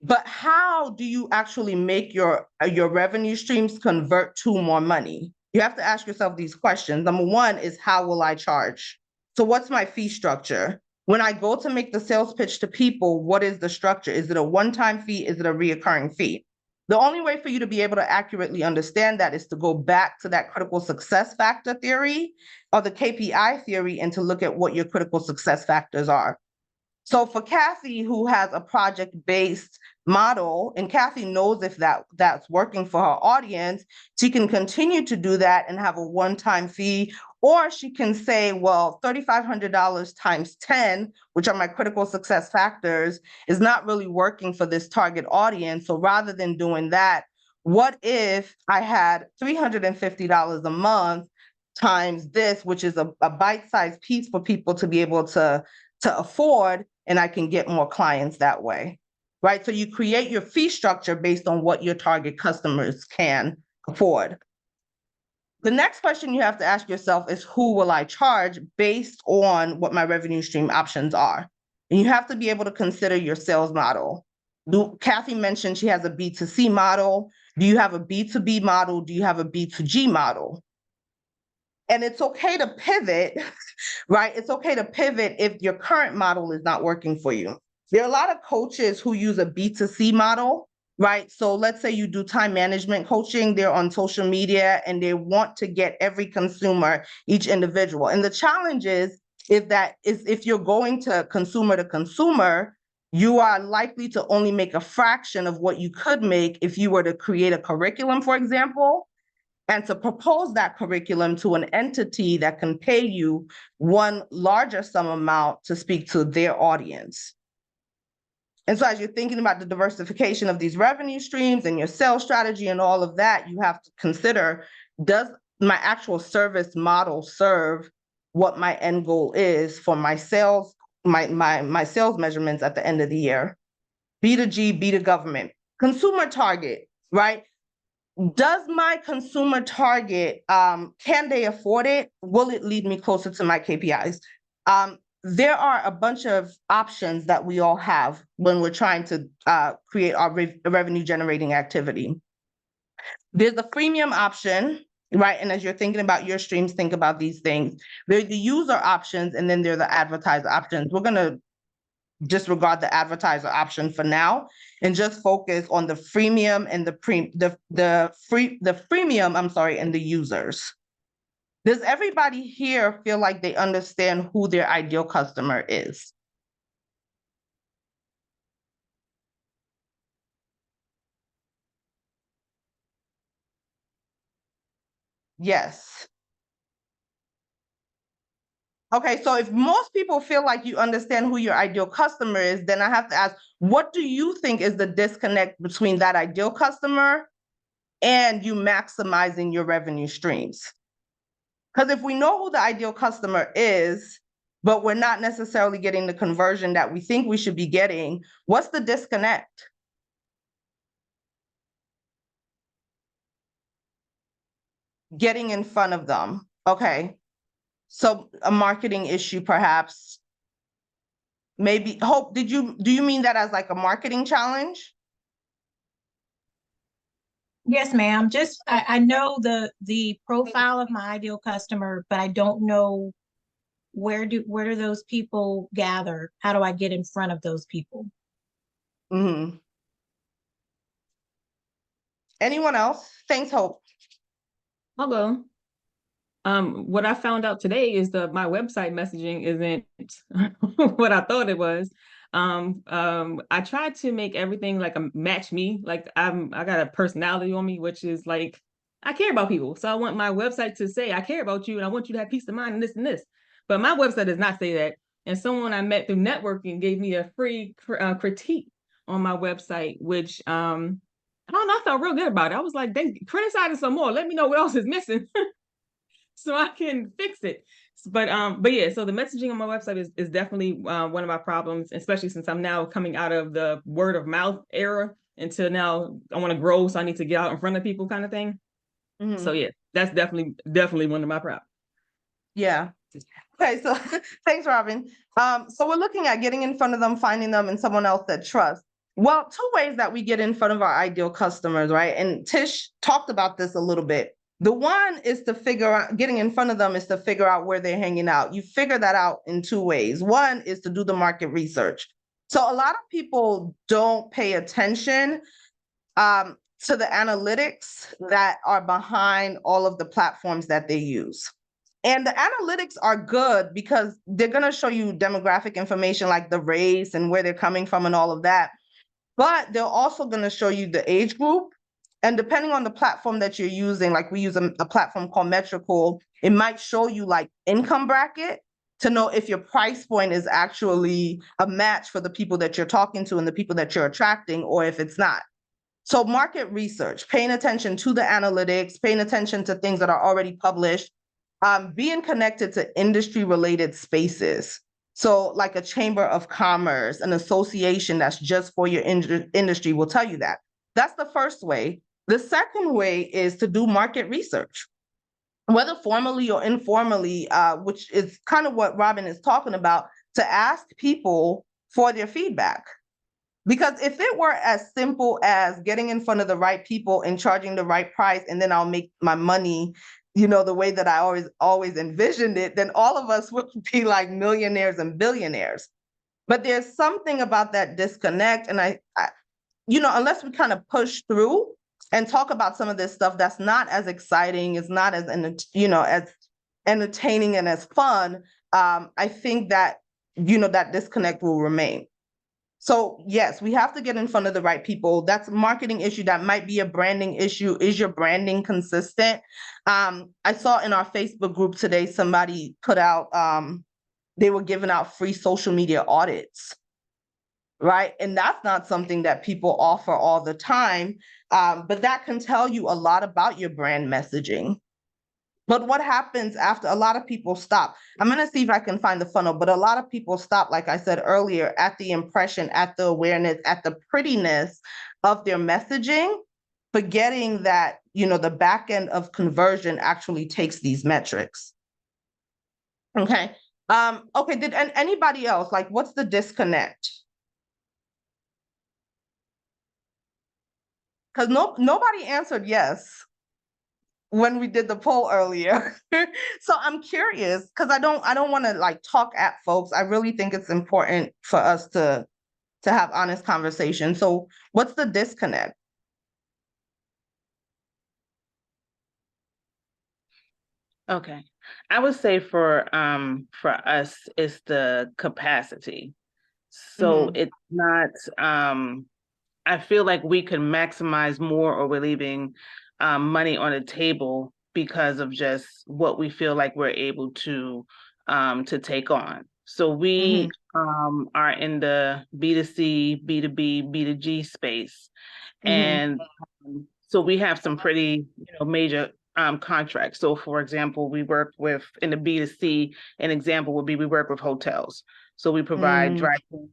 But how do you actually make your revenue streams convert to more money? You have to ask yourself these questions. Number 1 is, how will I charge? So what's my fee structure? When I go to make the sales pitch to people, what is the structure? Is it a one-time fee? Is it a reoccurring fee? The only way for you to be able to accurately understand that is to go back to that critical success factor theory or the KPI theory and to look at what your critical success factors are. So for Kathy, who has a project-based model, and Kathy knows if that's working for her audience, she can continue to do that and have a one-time fee, or she can say, well, $3,500 times 10, which are my critical success factors, is not really working for this target audience. So rather than doing that, what if I had $350 a month times this, which is a bite-sized piece for people to be able to afford, and I can get more clients that way, right? So you create your fee structure based on what your target customers can afford. The next question you have to ask yourself is, who will I charge based on what my revenue stream options are? And you have to be able to consider your sales model. Kathy mentioned she has a B2C model. Do you have a B2B model? Do you have a B2G model? And it's okay to pivot, right? It's okay to pivot if your current model is not working for you. There are a lot of coaches who use a B2C model, right? So let's say you do time management coaching, they're on social media and they want to get every consumer, each individual. And the challenge is that if you're going to consumer, you are likely to only make a fraction of what you could make if you were to create a curriculum, for example, and to propose that curriculum to an entity that can pay you one larger sum amount to speak to their audience. And so as you're thinking about the diversification of these revenue streams and your sales strategy and all of that, you have to consider, does my actual service model serve what my end goal is for my sales, my sales measurements at the end of the year? B2G, B to government. Consumer target, right? Does my consumer target, can they afford it? Will it lead me closer to my KPIs? There are a bunch of options that we all have when we're trying to create our revenue generating activity. There's the freemium option, right? And as you're thinking about your streams, think about these things. There's the user options, and then there are the advertiser options. We're gonna disregard the advertiser option for now and just focus on the freemium and the freemium, I'm sorry, and the users. Does everybody here feel like they understand who their ideal customer is? Yes. Okay, so if most people feel like you understand who your ideal customer is, then I have to ask, what do you think is the disconnect between that ideal customer and you maximizing your revenue streams? Because if we know who the ideal customer is, but we're not necessarily getting the conversion that we think we should be getting, what's the disconnect? Getting in front of them. Okay. So a marketing issue, perhaps. Maybe, Hope, do you mean that as like a marketing challenge? Yes, ma'am. Just, I know the profile of my ideal customer, but I don't know where do those people gather? How do I get in front of those people? Mm-hmm. Anyone else? Thanks, Hope. I'll go. What I found out today is that my website messaging isn't what I thought it was. I tried to make everything like a match me. Like I got a personality on me, which is like, I care about people. So I want my website to say, I care about you and I want you to have peace of mind and this and this. But my website does not say that. And someone I met through networking gave me a free critique on my website, which, I don't know, I felt real good about it. I was like, they criticize it some more. Let me know what else is missing. So I can fix it. But yeah, so the messaging on my website is definitely one of my problems, especially since I'm now coming out of the word of mouth era until now I want to grow, so I need to get out in front of people kind of thing. Mm-hmm. So yeah, that's definitely one of my problems. Yeah. Okay, so thanks, Robin. So we're looking at getting in front of them, finding them, and someone else that trusts. Well, two ways that we get in front of our ideal customers, right? And Tish talked about this a little bit. The one is to figure out, getting in front of them is to figure out where they're hanging out. You figure that out in two ways. One is to do the market research. So a lot of people don't pay attention to the analytics that are behind all of the platforms that they use. And the analytics are good because they're going to show you demographic information like the race and where they're coming from and all of that. But they're also going to show you the age group. And depending on the platform that you're using, like we use a platform called Metrical, it might show you like income bracket to know if your price point is actually a match for the people that you're talking to and the people that you're attracting, or if it's not. So market research, paying attention to the analytics, paying attention to things that are already published, being connected to industry related spaces. So like a chamber of commerce, an association that's just for your industry will tell you that. That's the first way. The second way is to do market research, whether formally or informally, which is kind of what Robin is talking about, to ask people for their feedback. Because if it were as simple as getting in front of the right people and charging the right price, and then I'll make my money, you know, the way that I always envisioned it, then all of us would be like millionaires and billionaires. But there's something about that disconnect. And I you know, unless we kind of push through and talk about some of this stuff that's not as exciting, it's not as, you know, as entertaining and as fun, I think that, you know, that disconnect will remain. So yes, we have to get in front of the right people. That's a marketing issue. That might be a branding issue. Is your branding consistent? I saw in our Facebook group today, somebody put out, they were giving out free social media audits, right? And that's not something that people offer all the time, but that can tell you a lot about your brand messaging. But what happens after a lot of people stop? I'm going to see if I can find the funnel, but a lot of people stop, like I said earlier, at the impression, at the awareness, at the prettiness of their messaging, forgetting that, you know, the back end of conversion actually takes these metrics. Okay. Okay. Did anybody else, like, what's the disconnect? Because nobody answered yes when we did the poll earlier. So I'm curious, because I don't want to like talk at folks. I really think it's important for us to have honest conversation. So what's the disconnect? Okay. I would say for us it's the capacity. So it's not I feel like we could maximize more, or we're leaving money on the table because of just what we feel like we're able to take on. So we are in the B2C, B2B, B2G space. And so we have some pretty, you know, major contracts. So for example, we work with, in the B2C, an example would be we work with hotels. So we provide drive-through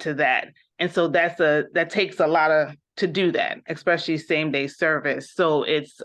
to that. And so that takes a lot to do that, especially same day service. So it's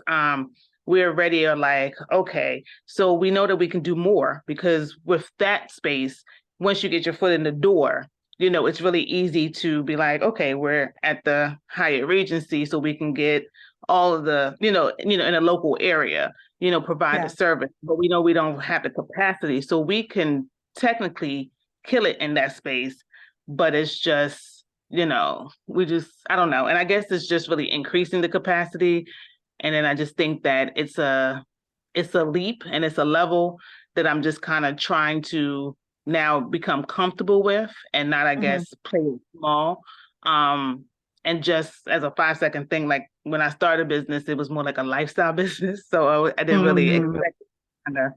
we already are like, okay, so we know that we can do more, because with that space, once you get your foot in the door, you know, it's really easy to be like, okay, we're at the Hyatt Regency, so we can get all of the, you know, in a local area, you know, provide the service, but we know we don't have the capacity. So we can technically kill it in that space, but it's just, you know, I don't know. And I guess it's just really increasing the capacity. And then I just think that it's a leap, and it's a level that I'm just kind of trying to now become comfortable with, and not, I guess, play it small. And just as a 5-second thing, like when I started a business, it was more like a lifestyle business. So I didn't really expect it to kind of,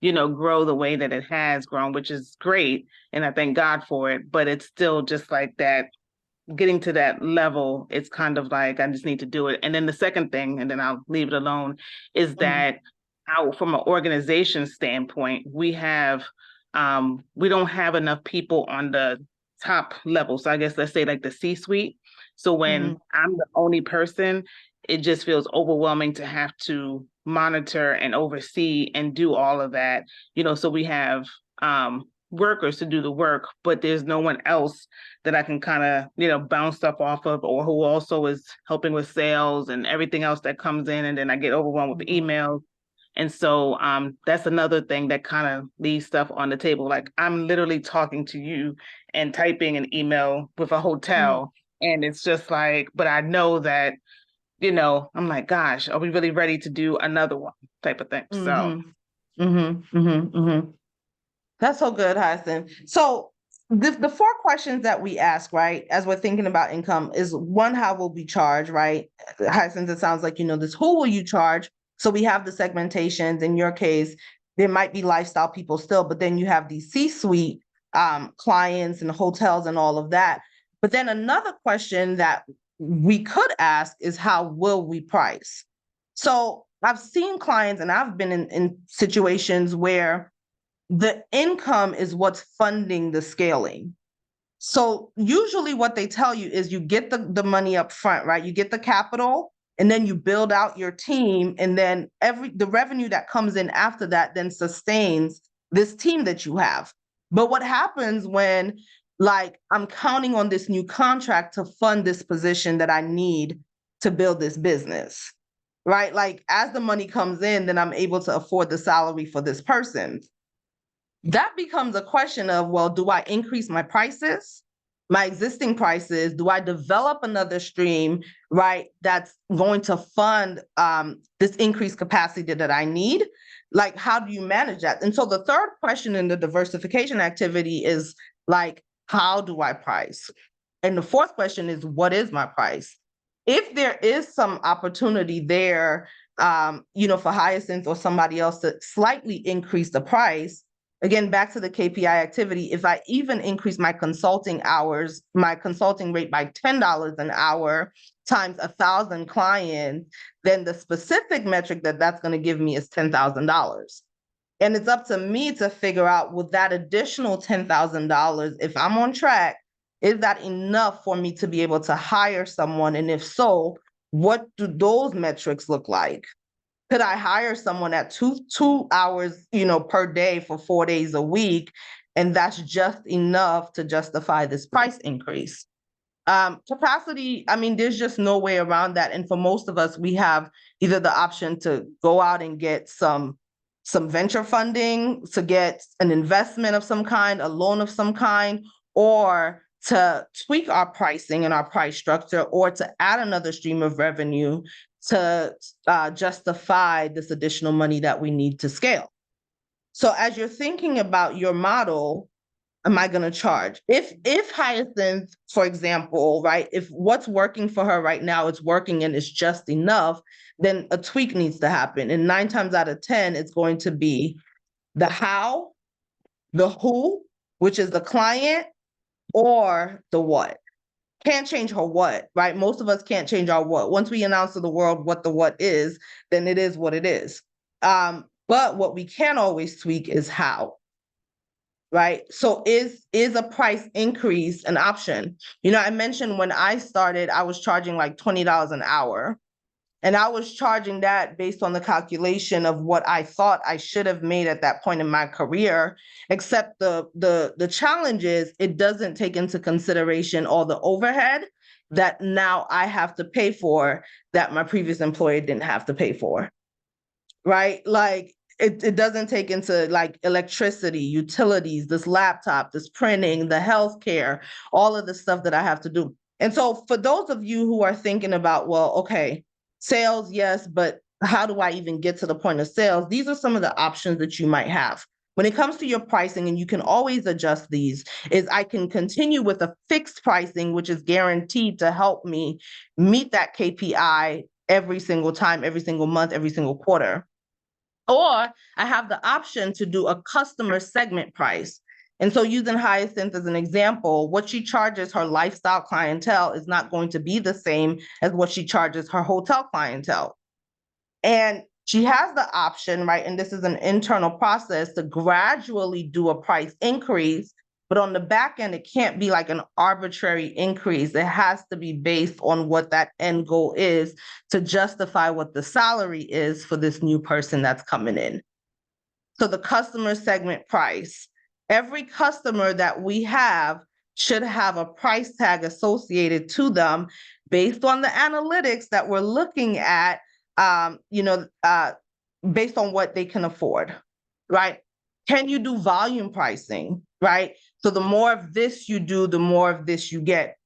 you know, grow the way that it has grown, which is great. And I thank God for it, but it's still just like that, getting to that level, it's kind of like, I just need to do it. And then the second thing, and then I'll leave it alone, is that from an organization standpoint, we don't have enough people on the top level. So I guess let's say like the C-suite. So when I'm the only person, it just feels overwhelming to have to monitor and oversee and do all of that, you know. So we have workers to do the work, but there's no one else that I can kind of, bounce stuff off of, or who also is helping with sales and everything else that comes in. And then I get overwhelmed with emails. And so that's another thing that kind of leaves stuff on the table. Like, I'm literally talking to you and typing an email with a hotel. And it's just like, but I know that, I'm like, gosh, are we really ready to do another one type of thing? So. That's so good, Hyacinth. So the four questions that we ask, right, as we're thinking about income is one, how will we charge, right? Hyacinth, it sounds like, this, who will you charge? So we have the segmentations. In your case, there might be lifestyle people still, but then you have these C-suite clients and hotels and all of that. But then another question that we could ask is, how will we price? So I've seen clients, and I've been in situations where the income is what's funding the scaling. So usually what they tell you is you get the money up front, right? You get the capital, and then you build out your team, and then the revenue that comes in after that then sustains this team that you have. But what happens when, like, I'm counting on this new contract to fund this position that I need to build this business, right? Like, as the money comes in, then I'm able to afford the salary for this person. That becomes a question of, well, do I increase my prices, my existing prices? Do I develop another stream, right, that's going to fund this increased capacity that I need? Like, how do you manage that? And so the third question in the diversification activity is, like, how do I price? And the fourth question is, what is my price? If there is some opportunity there, for Hyacinth or somebody else to slightly increase the price, again, back to the KPI activity, if I even increase my consulting hours, my consulting rate by $10 an hour times 1,000 clients, then the specific metric that's going to give me is $10,000. And it's up to me to figure out, with that additional $10,000, if I'm on track, is that enough for me to be able to hire someone? And if so, what do those metrics look like? Could I hire someone at two hours, per day for 4 days a week? And that's just enough to justify this price increase. Capacity, there's just no way around that. And for most of us, we have either the option to go out and get some venture funding, to get an investment of some kind, a loan of some kind, or to tweak our pricing and our price structure, or to add another stream of revenue to justify this additional money that we need to scale. So as you're thinking about your model, am I going to charge? If Hyacinth, for example, right, if what's working for her right now is working and it's just enough, then a tweak needs to happen. And 9 times out of 10, it's going to be the how, the who, which is the client, or the what. Can't change her what, right? Most of us can't change our what. Once we announce to the world what the what is, then it is what it is. But what we can always tweak is how, right? So is a price increase an option? I mentioned when I started, I was charging like $20 an hour. And I was charging that based on the calculation of what I thought I should have made at that point in my career, except the challenge is it doesn't take into consideration all the overhead that now I have to pay for that my previous employer didn't have to pay for, right? Like, it doesn't take into, like, electricity, utilities, this laptop, this printing, the healthcare, all of the stuff that I have to do. And so for those of you who are thinking about, well, okay, sales, yes, but how do I even get to the point of sales? These are some of the options that you might have. When it comes to your pricing, and you can always adjust these, is I can continue with a fixed pricing, which is guaranteed to help me meet that KPI every single time, every single month, every single quarter. Or I have the option to do a customer segment price. And so using Hyacinth as an example, what she charges her lifestyle clientele is not going to be the same as what she charges her hotel clientele. And she has the option, right, and this is an internal process, to gradually do a price increase. But on the back end, it can't be like an arbitrary increase. It has to be based on what that end goal is to justify what the salary is for this new person that's coming in. So the customer segment price, Every customer that we have should have a price tag associated to them based on the analytics that we're looking at, based on what they can afford, right? Can you do volume pricing, right? So the more of this you do, the more of this you get.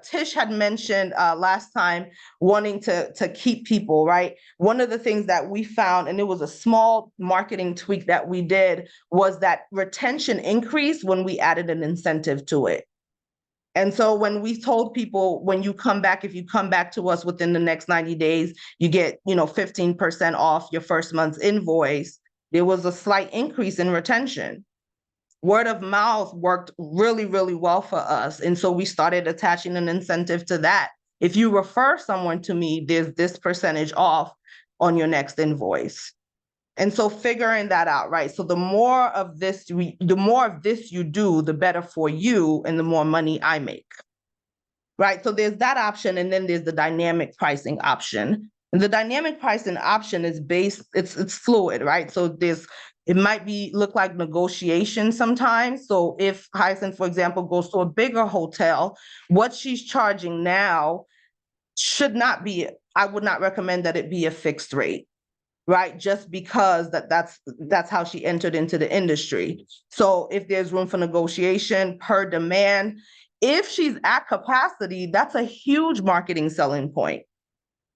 Tish had mentioned last time wanting to keep people, right? One of the things that we found, and it was a small marketing tweak that we did, was that retention increased when we added an incentive to it. And so when we told people, when you come back, if you come back to us within the next 90 days, you get, 15% off your first month's invoice, there was a slight increase in retention. Word of mouth worked really, really well for us. And so we started attaching an incentive to that. If you refer someone to me, there's this percentage off on your next invoice. And so figuring that out, right? So the more of this you do, the better for you and the more money I make, right? So there's that option. And then there's the dynamic pricing option. And the dynamic pricing option is it's fluid, right? So it might look like negotiation sometimes. So if Hyacinth, for example, goes to a bigger hotel, what she's charging now I would not recommend that it be a fixed rate, right? Just because that's how she entered into the industry. So if there's room for negotiation per demand, if she's at capacity, that's a huge marketing selling point.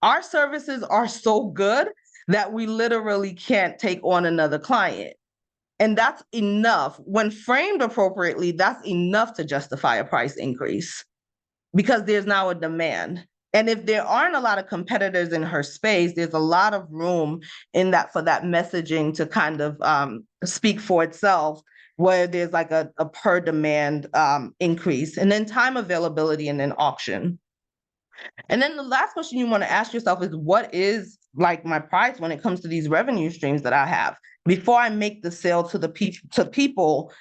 Our services are so good that we literally can't take on another client. And that's enough. When framed appropriately, that's enough to justify a price increase because there's now a demand. And if there aren't a lot of competitors in her space, there's a lot of room in that for that messaging to kind of speak for itself, where there's like a per demand increase, and then time availability, and then auction. And then the last question you want to ask yourself is, what is like my price when it comes to these revenue streams that I have? Before I make the sale to people,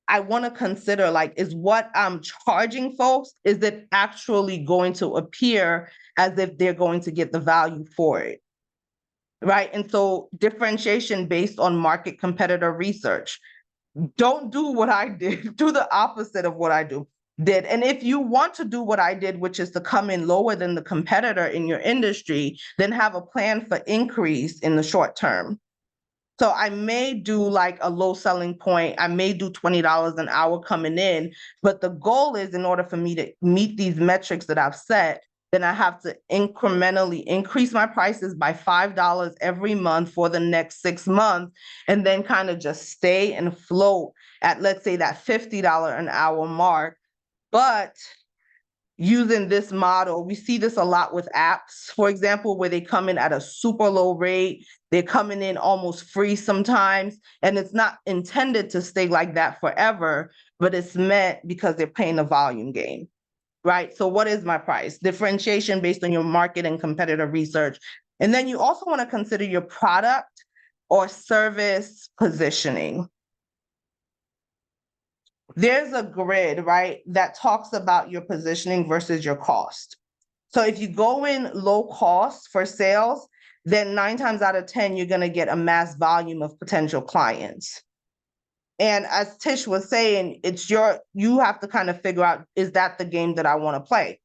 I want to consider, like, is what I'm charging folks, is it actually going to appear as if they're going to get the value for it, right? And so differentiation based on market competitor research. Don't do what I did, do the opposite of what I did. And if you want to do what I did, which is to come in lower than the competitor in your industry, then have a plan for increase in the short term. So I may do like a low selling point. I may do $20 an hour coming in, but the goal is, in order for me to meet these metrics that I've set, then I have to incrementally increase my prices by $5 every month for the next 6 months, and then kind of just stay and float at, let's say, that $50 an hour mark. But using this model, we see this a lot with apps, for example, where they come in at a super low rate. They're coming in almost free sometimes, and it's not intended to stay like that forever, but it's meant because they're playing a volume game, right? So what is my price? Differentiation based on your market and competitor research. And then you also want to consider your product or service positioning. There's a grid, right, that talks about your positioning versus your cost. So if you go in low cost for sales, then 9 times out of 10, you're going to get a mass volume of potential clients. And as Tish was saying, you have to kind of figure out, is that the game that I want to play?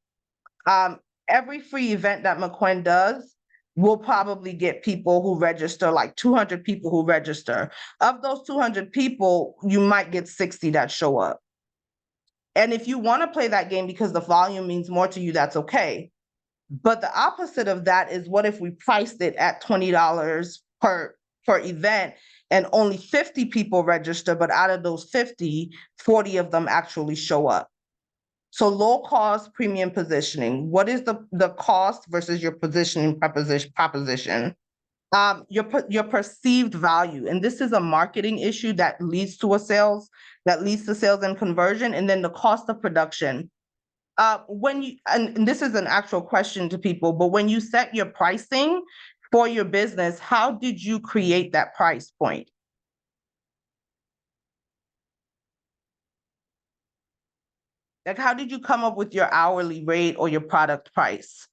Every free event that MCWEN does will probably get people who register, like 200 people who register. Of those 200 people, you might get 60 that show up. And if you want to play that game because the volume means more to you, that's okay. But the opposite of that is, what if we priced it at $20 per event and only 50 people register, but out of those 50, 40 of them actually show up? So low cost premium positioning. What is the cost versus your positioning proposition? Your perceived value. And this is a marketing issue that leads to sales and conversion. And then the cost of production. And this is an actual question to people, but when you set your pricing for your business, how did you create that price point? Like, how did you come up with your hourly rate or your product price?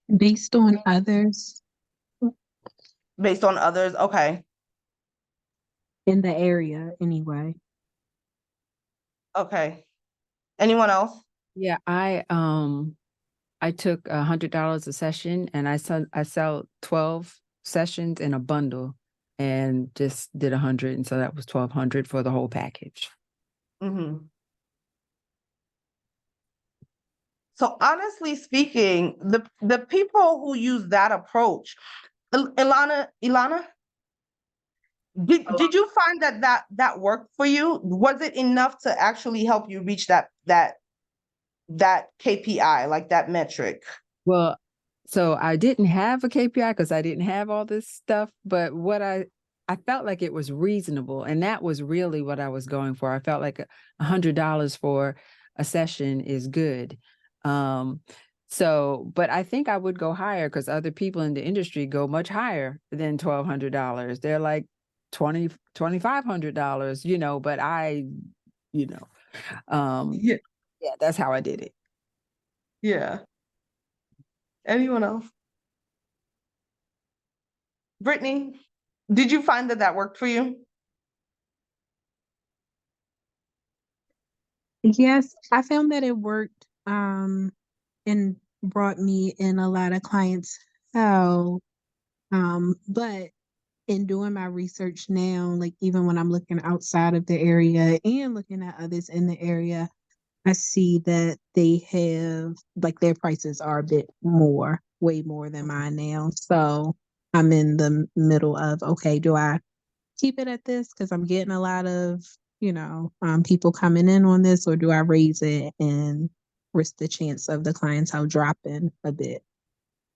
Based on others Based on others? Okay. in the area anyway. Okay. Anyone else? Yeah, I took $100 a session and I sell 12 sessions in a bundle and just did 100. And so that was 1,200 for the whole package. Mm-hmm. So honestly speaking, the people who use that approach, Ilana, did you find that worked for you? Was it enough to actually help you reach that KPI, like that metric? Well, so I didn't have a KPI because I didn't have all this stuff, but what I felt like it was reasonable, and that was really what I was going for. I felt like $100 for a session is good. So, but I think I would go higher because other people in the industry go much higher than $1,200. They're like $2,500, but Yeah. yeah, that's how I did it. Yeah. Anyone else? Brittany, did you find that worked for you? Yes, I found that it worked and brought me in a lot of clients. But in doing my research now, like even when I'm looking outside of the area and looking at others in the area, I see that they have like their prices are a bit more, way more than mine now. So I'm in the middle of, okay, do I keep it at this because I'm getting a lot of, people coming in on this, or do I raise it and risk the chance of the clientele dropping a bit?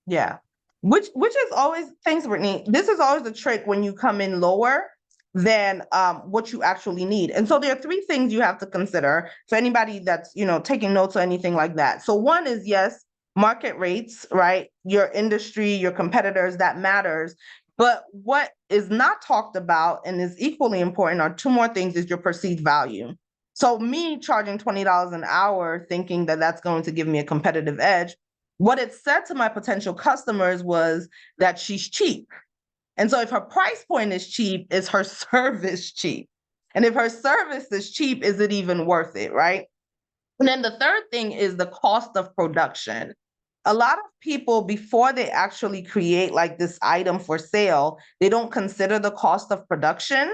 Yeah. Which is always, thanks, Brittany. This is always the trick when you come in lower than what you actually need. And so there are three things you have to consider. So anybody that's, taking notes or anything like that. So one is, yes, market rates, right? Your industry, your competitors, that matters. But what is not talked about and is equally important are two more things: is your perceived value. So me charging $20 an hour, thinking that that's going to give me a competitive edge, what it said to my potential customers was that she's cheap. And so if her price point is cheap, is her service cheap? And if her service is cheap, is it even worth it, right? And then the third thing is the cost of production. A lot of people, before they actually create like this item for sale, they don't consider the cost of production.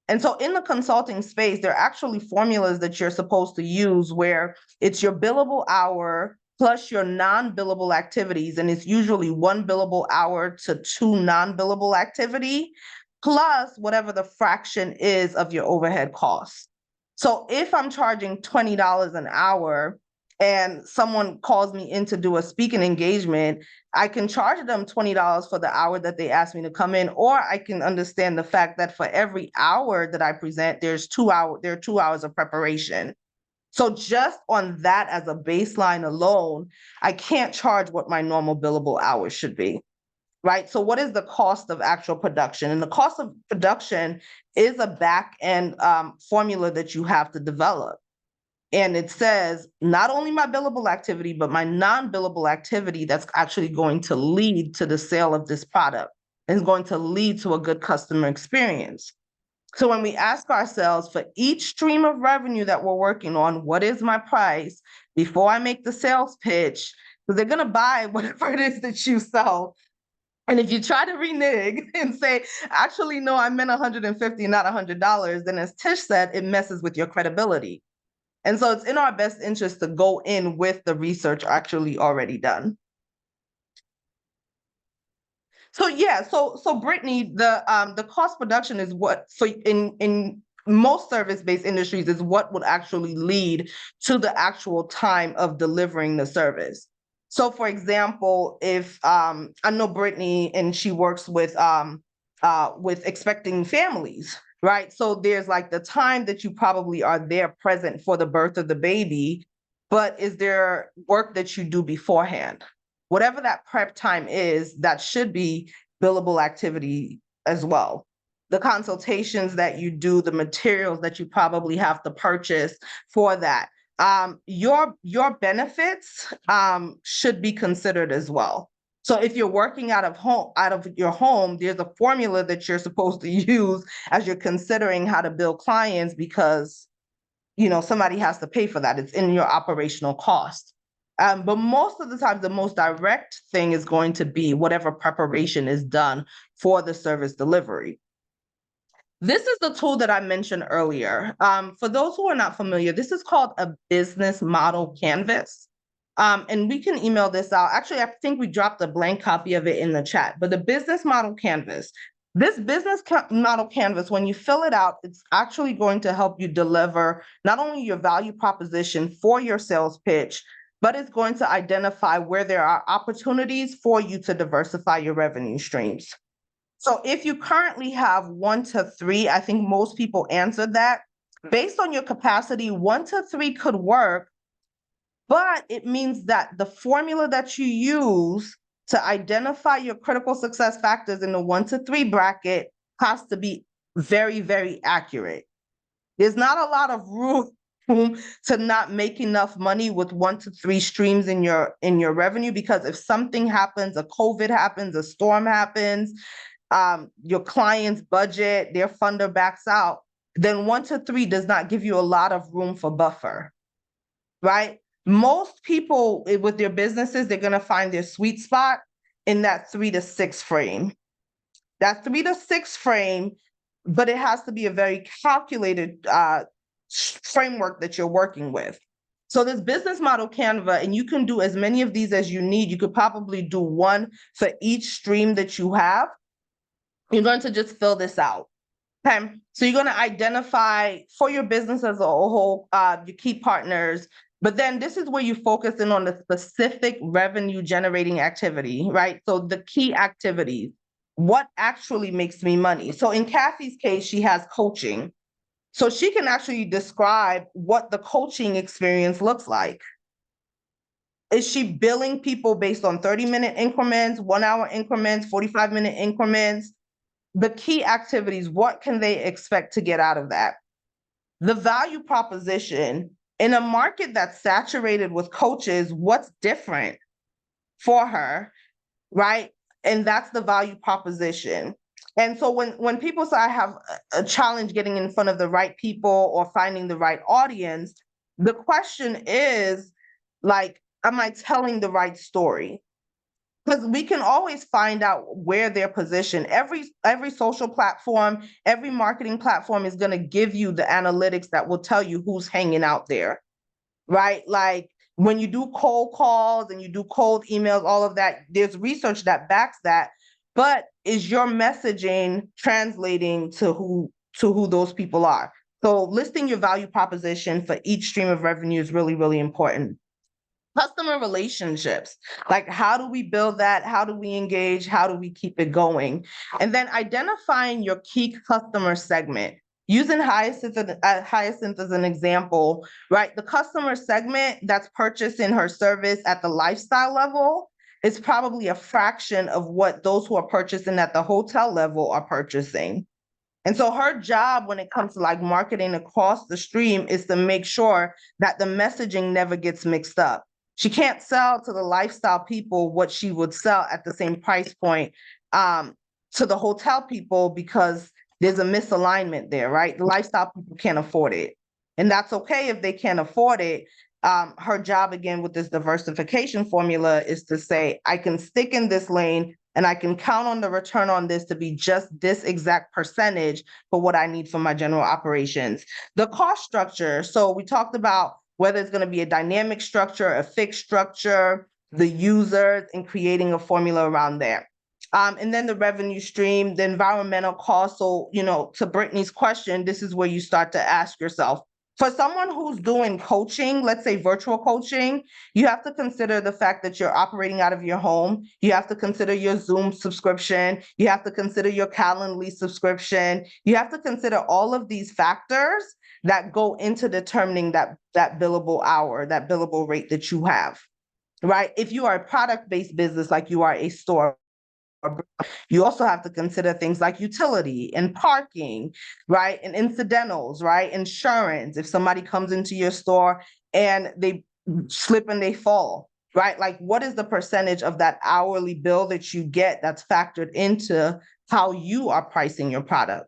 And so in the consulting space, there are actually formulas that you're supposed to use where it's your billable hour plus your non-billable activities. And it's usually 1 billable hour to 2 non-billable activity, plus whatever the fraction is of your overhead costs. So if I'm charging $20 an hour and someone calls me in to do a speaking engagement, I can charge them $20 for the hour that they asked me to come in, or I can understand the fact that for every hour that I present, there are 2 hours of preparation. So just on that as a baseline alone, I can't charge what my normal billable hours should be, right? So what is the cost of actual production? And the cost of production is a back end formula that you have to develop. And it says not only my billable activity, but my non-billable activity that's actually going to lead to the sale of this product and is going to lead to a good customer experience. So when we ask ourselves for each stream of revenue that we're working on, what is my price before I make the sales pitch? Because they're going to buy whatever it is that you sell. And if you try to renege and say, actually, no, I meant $150, not $100, then as Tish said, it messes with your credibility. And so it's in our best interest to go in with the research actually already done. So yeah, so Brittany, the cost production is what, so in most service-based industries is what would actually lead to the actual time of delivering the service. So for example, if I know Brittany and she works with expecting families, right? So there's like the time that you probably are there present for the birth of the baby, but is there work that you do beforehand? Whatever that prep time is, that should be billable activity as well. The consultations that you do, the materials that you probably have to purchase for that. Your benefits should be considered as well. So if you're working out of your home, there's a formula that you're supposed to use as you're considering how to build clients, because somebody has to pay for that. It's in your operational cost. But most of the time, the most direct thing is going to be whatever preparation is done for the service delivery. This is the tool that I mentioned earlier. For those who are not familiar, this is called a business model canvas. And we can email this out. Actually, I think we dropped a blank copy of it in the chat, but the business model canvas. This model canvas, when you fill it out, it's actually going to help you deliver not only your value proposition for your sales pitch, but it's going to identify where there are opportunities for you to diversify your revenue streams. So if you currently have 1 to 3, I think most people answered that. Based on your capacity, 1 to 3 could work, but it means that the formula that you use to identify your critical success factors in the 1 to 3 bracket has to be very, very accurate. There's not a lot of room to not make enough money with 1 to 3 streams in your revenue, because if something happens, a COVID happens, a storm happens, your client's budget, their funder backs out, then 1 to 3 does not give you a lot of room for buffer, right? Most people with their businesses, they're going to find their sweet spot in that 3 to 6 frame. That 3 to 6 frame, but it has to be a very calculated framework that you're working with. So this business model Canva, and you can do as many of these as you need. You could probably do 1 for each stream that you have. You're going to just fill this out. Okay, so you're going to identify for your business as a whole, your key partners, but then this is where you focus in on the specific revenue generating activity, right? So the key activities, what actually makes me money? So in Kathy's case, she has coaching. So she can actually describe what the coaching experience looks like. Is she billing people based on 30-minute increments, 1-hour increments, 45-minute increments? The key activities, what can they expect to get out of that? The value proposition, in a market that's saturated with coaches, what's different for her, right? And that's the value proposition. And so when people say I have a challenge getting in front of the right people or finding the right audience, the question is, like, am I telling the right story? Because we can always find out where they're positioned. Every social platform, every marketing platform is going to give you the analytics that will tell you who's hanging out there, right? Like when you do cold calls and you do cold emails, all of that, there's research that backs that. But is your messaging translating to who those people are? So listing your value proposition for each stream of revenue is really, really important. Customer relationships, like how do we build that? How do we engage? How do we keep it going? And then identifying your key customer segment. Using Hyacinth as an example, right? The customer segment that's purchasing her service at the lifestyle level is probably a fraction of what those who are purchasing at the hotel level are purchasing. And so her job when it comes to like marketing across the stream is to make sure that the messaging never gets mixed up. She can't sell to the lifestyle people what she would sell at the same price point to the hotel people, because there's a misalignment there, right? The lifestyle people can't afford it. And that's okay if they can't afford it. Her job, again, with this diversification formula is to say, I can stick in this lane and I can count on the return on this to be just this exact percentage for what I need for my general operations. The cost structure. So we talked about whether it's going to be a dynamic structure, a fixed structure, the users, and creating a formula around there. And then the revenue stream, the environmental cost. So, to Brittany's question, this is where you start to ask yourself, for someone who's doing coaching, let's say virtual coaching, you have to consider the fact that you're operating out of your home. You have to consider your Zoom subscription. You have to consider your Calendly subscription. You have to consider all of these factors that go into determining that billable hour, that billable rate that you have, right? If you are a product-based business, like you are a store, you also have to consider things like utility and parking, right? And incidentals, right? Insurance, if somebody comes into your store and they slip and they fall, right? Like, what is the percentage of that hourly bill that you get that's factored into how you are pricing your product,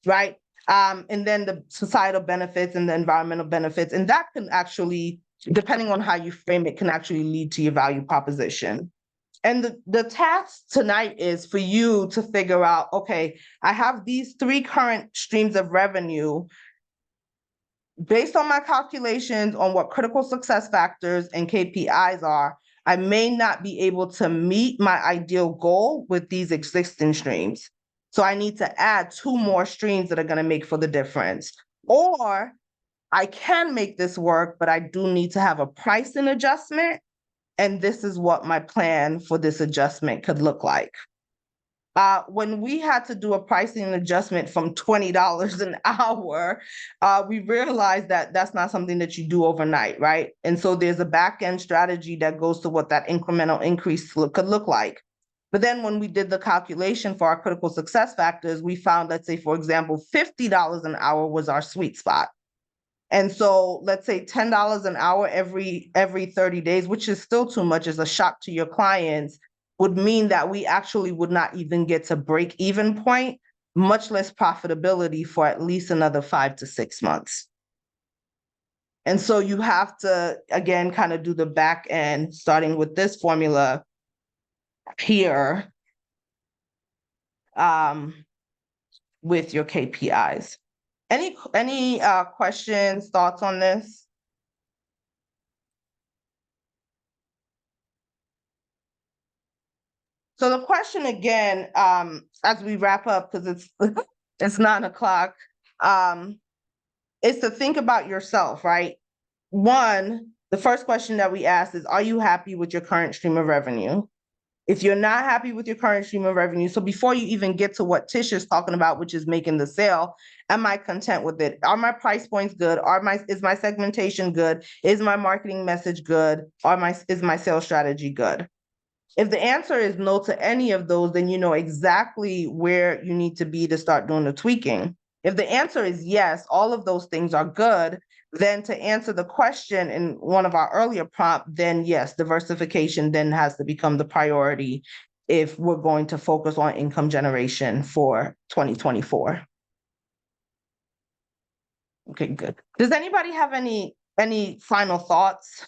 right? And then the societal benefits and the environmental benefits, and that can actually, depending on how you frame it, can actually lead to your value proposition. And the task tonight is for you to figure out, okay, I have these 3 current streams of revenue. Based on my calculations on what critical success factors and KPIs are, I may not be able to meet my ideal goal with these existing streams. So I need to add 2 more streams that are going to make for the difference. Or I can make this work, but I do need to have a pricing adjustment. And this is what my plan for this adjustment could look like. When we had to do a pricing adjustment from $20 an hour, we realized that that's not something that you do overnight, right? And so there's a back end strategy that goes to what that incremental increase could look like. But then when we did the calculation for our critical success factors, we found, let's say, for example, $50 an hour was our sweet spot. And so let's say $10 an hour every 30 days, which is still too much, is a shock to your clients, would mean that we actually would not even get to break even point, much less profitability for at least another 5 to 6 months. And so you have to, again, kind of do the back end, starting with this formula here with your KPIs. Any questions, thoughts on this? So the question again, as we wrap up, because it's 9 o'clock, is to think about yourself, right? One, the first question that we asked is, are you happy with your current stream of revenue? If you're not happy with your current stream of revenue, so before you even get to what Tish is talking about, which is making the sale, am I content with it? Are my price points good? Is my segmentation good? Is my marketing message good? Is my sales strategy good? If the answer is no to any of those, then you know exactly where you need to be to start doing the tweaking. If the answer is yes, all of those things are good, then to answer the question in one of our earlier prompts, then yes, diversification then has to become the priority if we're going to focus on income generation for 2024. Okay, good. Does anybody have any final thoughts,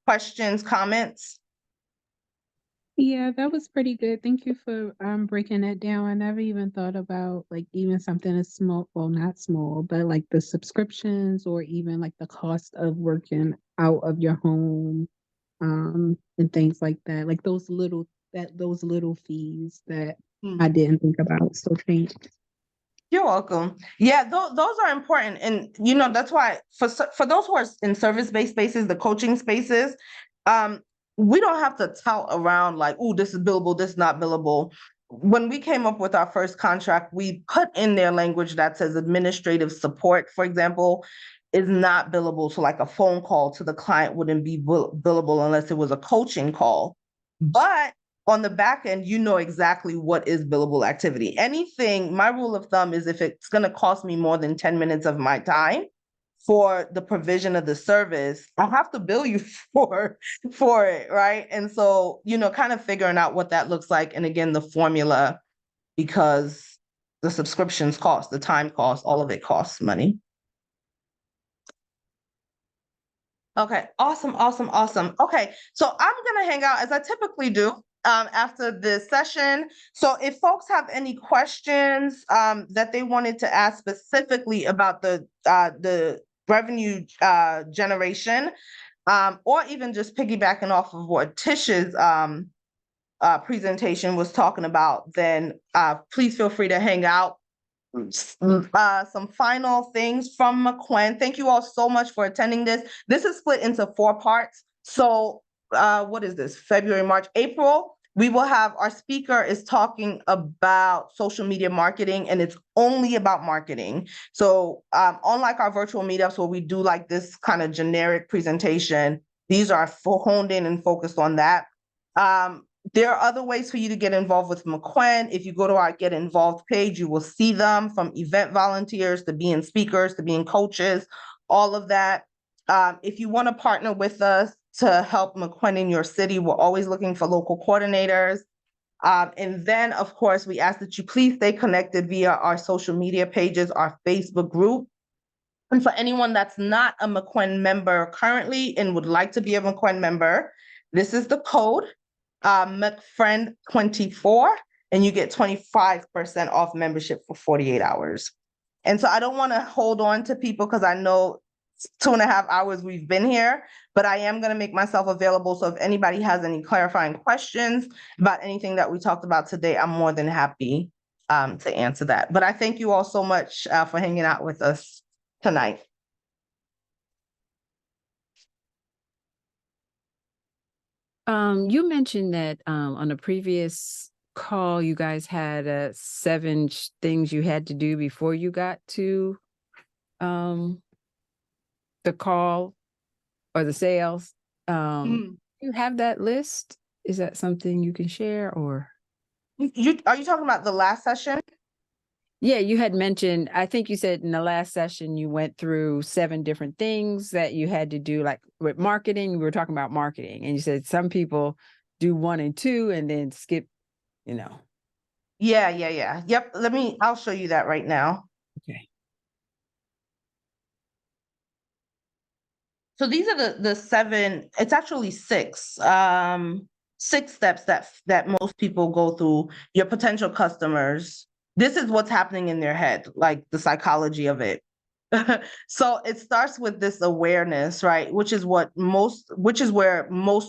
questions, comments? Yeah, that was pretty good. Thank you for breaking that down. I never even thought about like even something as small, well, not small, but like the subscriptions or even like the cost of working out of your home, and things like that. Like those little fees that I didn't think about. So thanks. You're welcome. Yeah, those are important. And, you know, that's why for those who are in service-based spaces, the coaching spaces, we don't have to tout around like, oh, this is billable, this is not billable. When we came up with our first contract, we put in their language that says administrative support, for example, is not billable. So like a phone call to the client wouldn't be billable unless it was a coaching call. But on the back end, you know exactly what is billable activity. Anything, my rule of thumb is if it's going to cost me more than 10 minutes of my time for the provision of the service, I have to bill you for it, right? And so, you know, kind of figuring out what that looks like. And again, the formula, because the subscriptions cost, the time cost, all of it costs money. Okay, awesome. Okay, so I'm gonna hang out as I typically do after this session. So if folks have any questions that they wanted to ask specifically about the revenue generation, or even just piggybacking off of what Tish's presentation was talking about, then please feel free to hang out. Some final things from MCWEN. Thank you all so much for attending this. This is split into 4 parts. So what is this? February, March, April. We will have our speaker is talking about social media marketing, and it's only about marketing. So unlike our virtual meetups where we do like this kind of generic presentation, these are honed in and focused on that. There are other ways for you to get involved with MCWEN. If you go to our Get Involved page, you will see them, from event volunteers to being speakers to being coaches, all of that. If you want to partner with us, to help McWEN in your city. We're always looking for local coordinators. And then, of course, we ask that you please stay connected via our social media pages, our Facebook group. And for anyone that's not a McWEN member currently and would like to be a McWEN member, this is the code, McFriend24, and you get 25% off membership for 48 hours. And so I don't want to hold on to people because I know 2.5 hours we've been here, but I am going to make myself available. So if anybody has any clarifying questions about anything that we talked about today, I'm more than happy to answer that. But I thank you all so much for hanging out with us tonight. You mentioned that on a previous call, you guys had 7 things you had to do before you got to the call or the sales. You have that list? Is that something you can share, or? Are you talking about the last session? Yeah, you had mentioned, I think you said in the last session, you went through 7 different things that you had to do, like with marketing. We were talking about marketing, and you said some people do 1 and 2 and then skip, Yeah. Yep. I'll show you that right now. Okay. So these are the 7, it's actually 6, 6 steps that most people go through. Your potential customers. This is what's happening in their head, like the psychology of it. So it starts with this awareness, right? Which is where most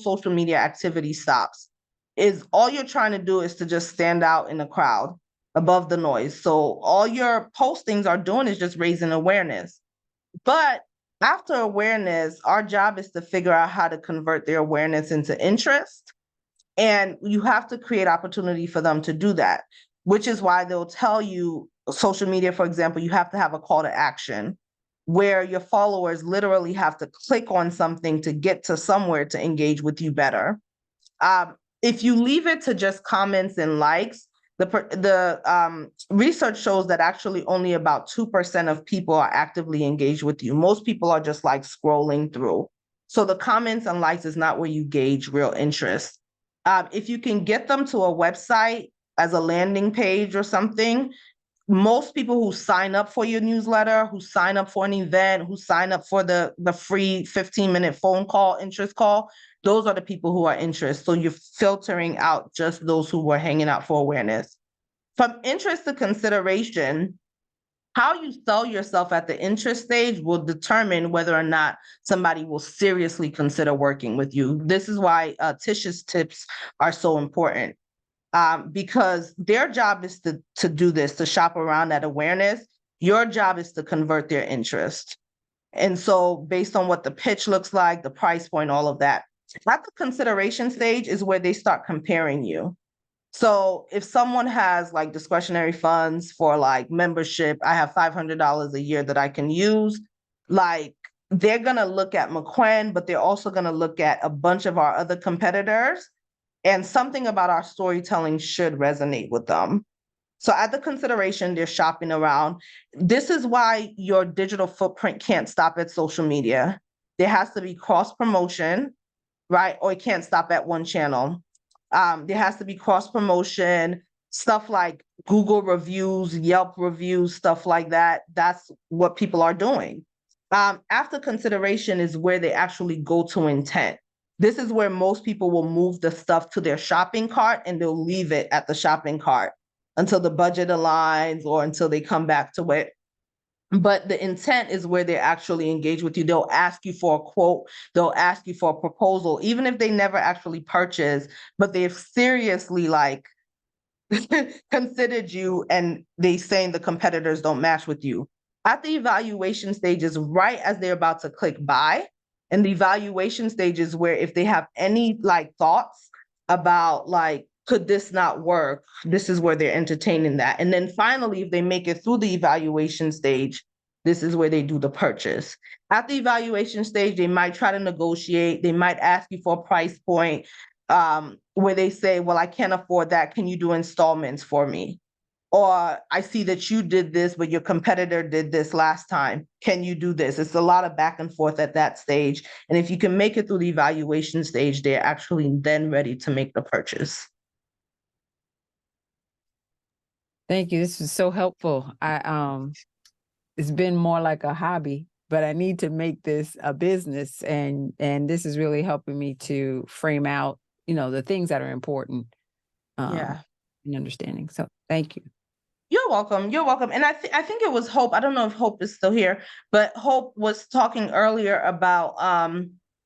social media activity stops. Is all you're trying to do is to just stand out in the crowd above the noise. So all your postings are doing is just raising awareness. But after awareness, our job is to figure out how to convert their awareness into interest. And you have to create opportunity for them to do that, which is why they'll tell you, social media, for example, you have to have a call to action where your followers literally have to click on something to get to somewhere to engage with you better. If you leave it to just comments and likes, the research shows that actually only about 2% of people are actively engaged with you. Most people are just like scrolling through. So the comments and likes is not where you gauge real interest. If you can get them to a website as a landing page or something, most people who sign up for your newsletter, who sign up for an event, who sign up for the free 15-minute phone call, interest call, those are the people who are interested. So you're filtering out just those who were hanging out for awareness. From interest to consideration, how you sell yourself at the interest stage will determine whether or not somebody will seriously consider working with you. This is why Tish's tips are so important. Because their job is to do this, to shop around that awareness. Your job is to convert their interest. And so based on what the pitch looks like, the price point, all of that. At the consideration stage is where they start comparing you. So if someone has like discretionary funds for like membership, I have $500 a year that I can use, like they're going to look at McWEN, but they're also going to look at a bunch of our other competitors. And something about our storytelling should resonate with them. So at the consideration, they're shopping around. This is why your digital footprint can't stop at social media. There has to be cross promotion, right? Or it can't stop at one channel. There has to be cross promotion, stuff like Google reviews, Yelp reviews, stuff like that. That's what people are doing. After consideration is where they actually go to intent. This is where most people will move the stuff to their shopping cart and they'll leave it at the shopping cart until the budget aligns or until they come back to it. But the intent is where they actually engage with you. They'll ask you for a quote. They'll ask you for a proposal, even if they never actually purchase, but they've seriously like considered you and they saying the competitors don't match with you. At the evaluation stages, right as they're about to click buy, and the evaluation stages where if they have any like thoughts about like, could this not work? This is where they're entertaining that. And then finally, if they make it through the evaluation stage, this is where they do the purchase. At the evaluation stage, they might try to negotiate. They might ask you for a price point where they say, well, I can't afford that. Can you do installments for me? or I see that you did this, but your competitor did this last time. Can you do this? It's a lot of back and forth at that stage. And if you can make it through the evaluation stage, they're actually then ready to make the purchase. Thank you. This was so helpful. It's been more like a hobby, but I need to make this a business, and this is really helping me to frame out, the things that are important. Yeah. In understanding. So thank you. You're welcome. You're welcome. And I think it was Hope. I don't know if Hope is still here, but Hope was talking earlier about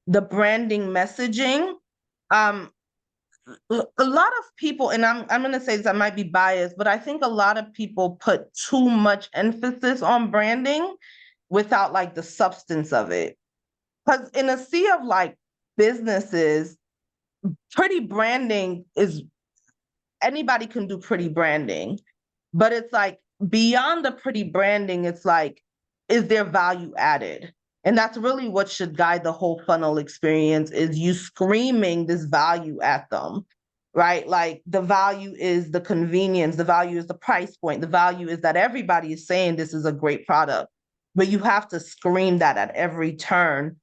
the branding messaging. A lot of people, and I'm gonna say this, I might be biased, but I think a lot of people put too much emphasis on branding without like the substance of it. Because in a sea of like businesses, pretty branding is, anybody can do pretty branding, but it's like beyond the pretty branding, it's like, is there value added? And that's really what should guide the whole funnel experience, is you screaming this value at them, right? Like the value is the convenience, the value is the price point, the value is that everybody is saying this is a great product, but you have to scream that at every turn.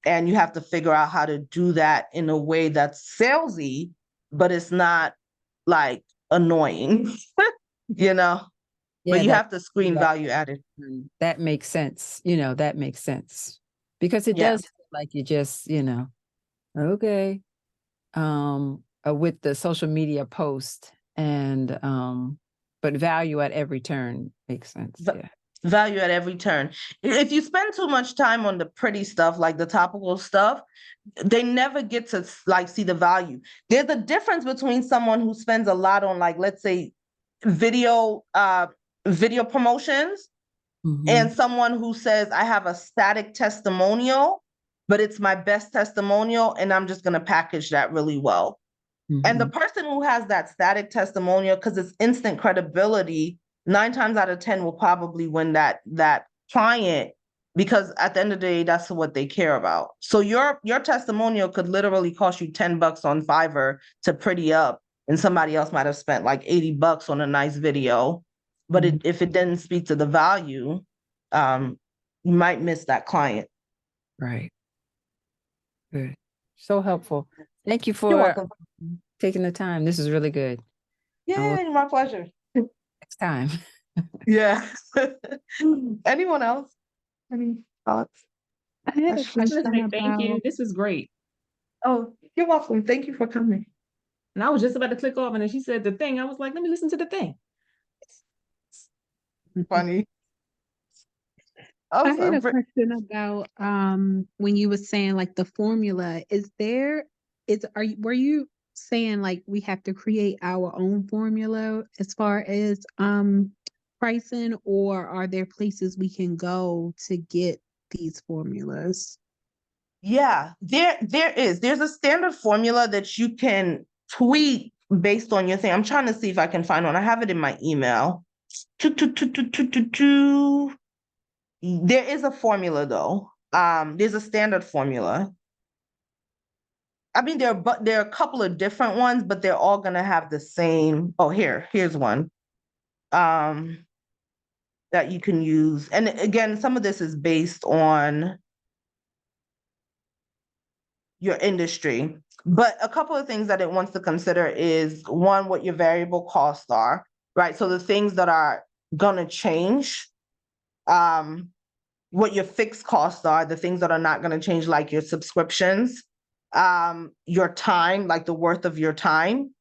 And you have to figure out how to do that in a way that's salesy, but it's not like annoying, Yeah, but you that have to screen value added. that makes sense. That makes sense, because it Yeah. does feel like you just, okay. With the social media post, and but value at every turn makes sense. Yeah. Value at every turn. If you spend too much time on the pretty stuff, like the topical stuff, they never get to like see the value. There's a difference between someone who spends a lot on, like, let's say video promotions, and someone who says, I have a static testimonial, but it's my best testimonial and I'm just going to package that really well. And the person who has that static testimonial, because it's instant credibility, 9 times out of 10 will probably win that client, because at the end of the day, that's what they care about. So your testimonial could literally cost you $10 on Fiverr to pretty up, and somebody else might have spent like $80 on a nice video. But if it didn't speak to the value, you might miss that client. Right. Good. So helpful. Thank you You're for welcome. taking the time. This is really good. Yeah, my pleasure. Next time. Yeah. Anyone else? Any thoughts? I had a Questions? I just want to question say thank you. about, This was great. Oh, you're welcome. Thank you for coming. And I was just about to click off, and then she said the thing. I was like, let me listen to the thing. Funny. I had a question about when you were saying like the formula. Were you saying like we have to create our own formula as far as pricing, or are there places we can go to get these formulas? Yeah, there's a standard formula that you can tweak based on your thing. I'm trying to see if I can find one. I have it in my email. There is a formula though. There's a standard formula. I mean, there are a couple of different ones, but they're all gonna have the same. Oh, here's one. That you can use. And again, some of this is based on your industry. But a couple of things that it wants to consider is, one, what your variable costs are, right? So the things that are gonna change, what your fixed costs are, the things that are not gonna change, like your subscriptions, your time, like the worth of your time.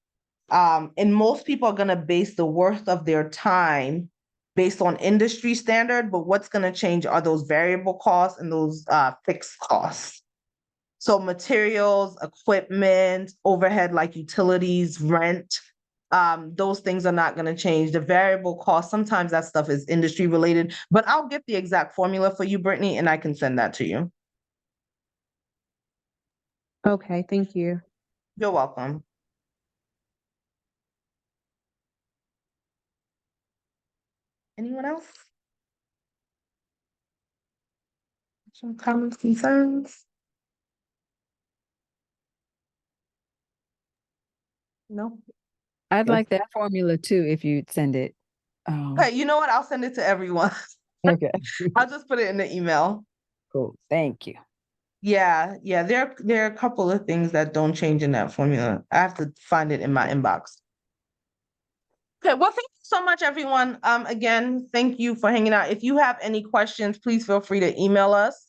And most people are gonna base the worth of their time based on industry standard, but what's gonna change are those variable costs and those fixed costs. So materials, equipment, overhead like utilities, rent, those things are not going to change. The variable cost, sometimes that stuff is industry related, but I'll get the exact formula for you, Brittany, and I can send that to you. Okay, thank you. You're welcome. Anyone else? Some comments, concerns? No? I'd Yeah. like that formula too, if you'd send it. Okay, you know what? I'll send it to everyone. Okay. I'll just put it in the email. Cool. Thank you. Yeah, there are a couple of things that don't change in that formula. I have to find it in my inbox. Okay, well, thank you so much, everyone. Again, thank you for hanging out. If you have any questions, please feel free to email us.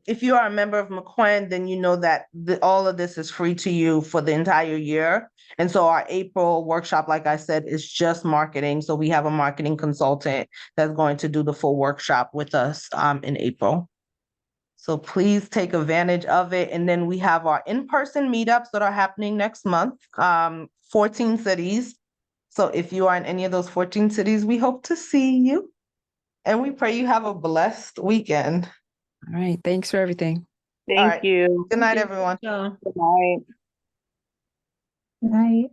If you are a member of MCWEN, then you know that all of this is free to you for the entire year. And so our April workshop, like I said, is just marketing. So we have a marketing consultant that's going to do the full workshop with us in April. So please take advantage of it. And then we have our in-person meetups that are happening next month, 14 cities. So if you are in any of those 14 cities, we hope to see you. And we pray you have a blessed weekend. All right. Thanks for everything. All right. Thank you. Good night, everyone. Yeah. Good night. Right.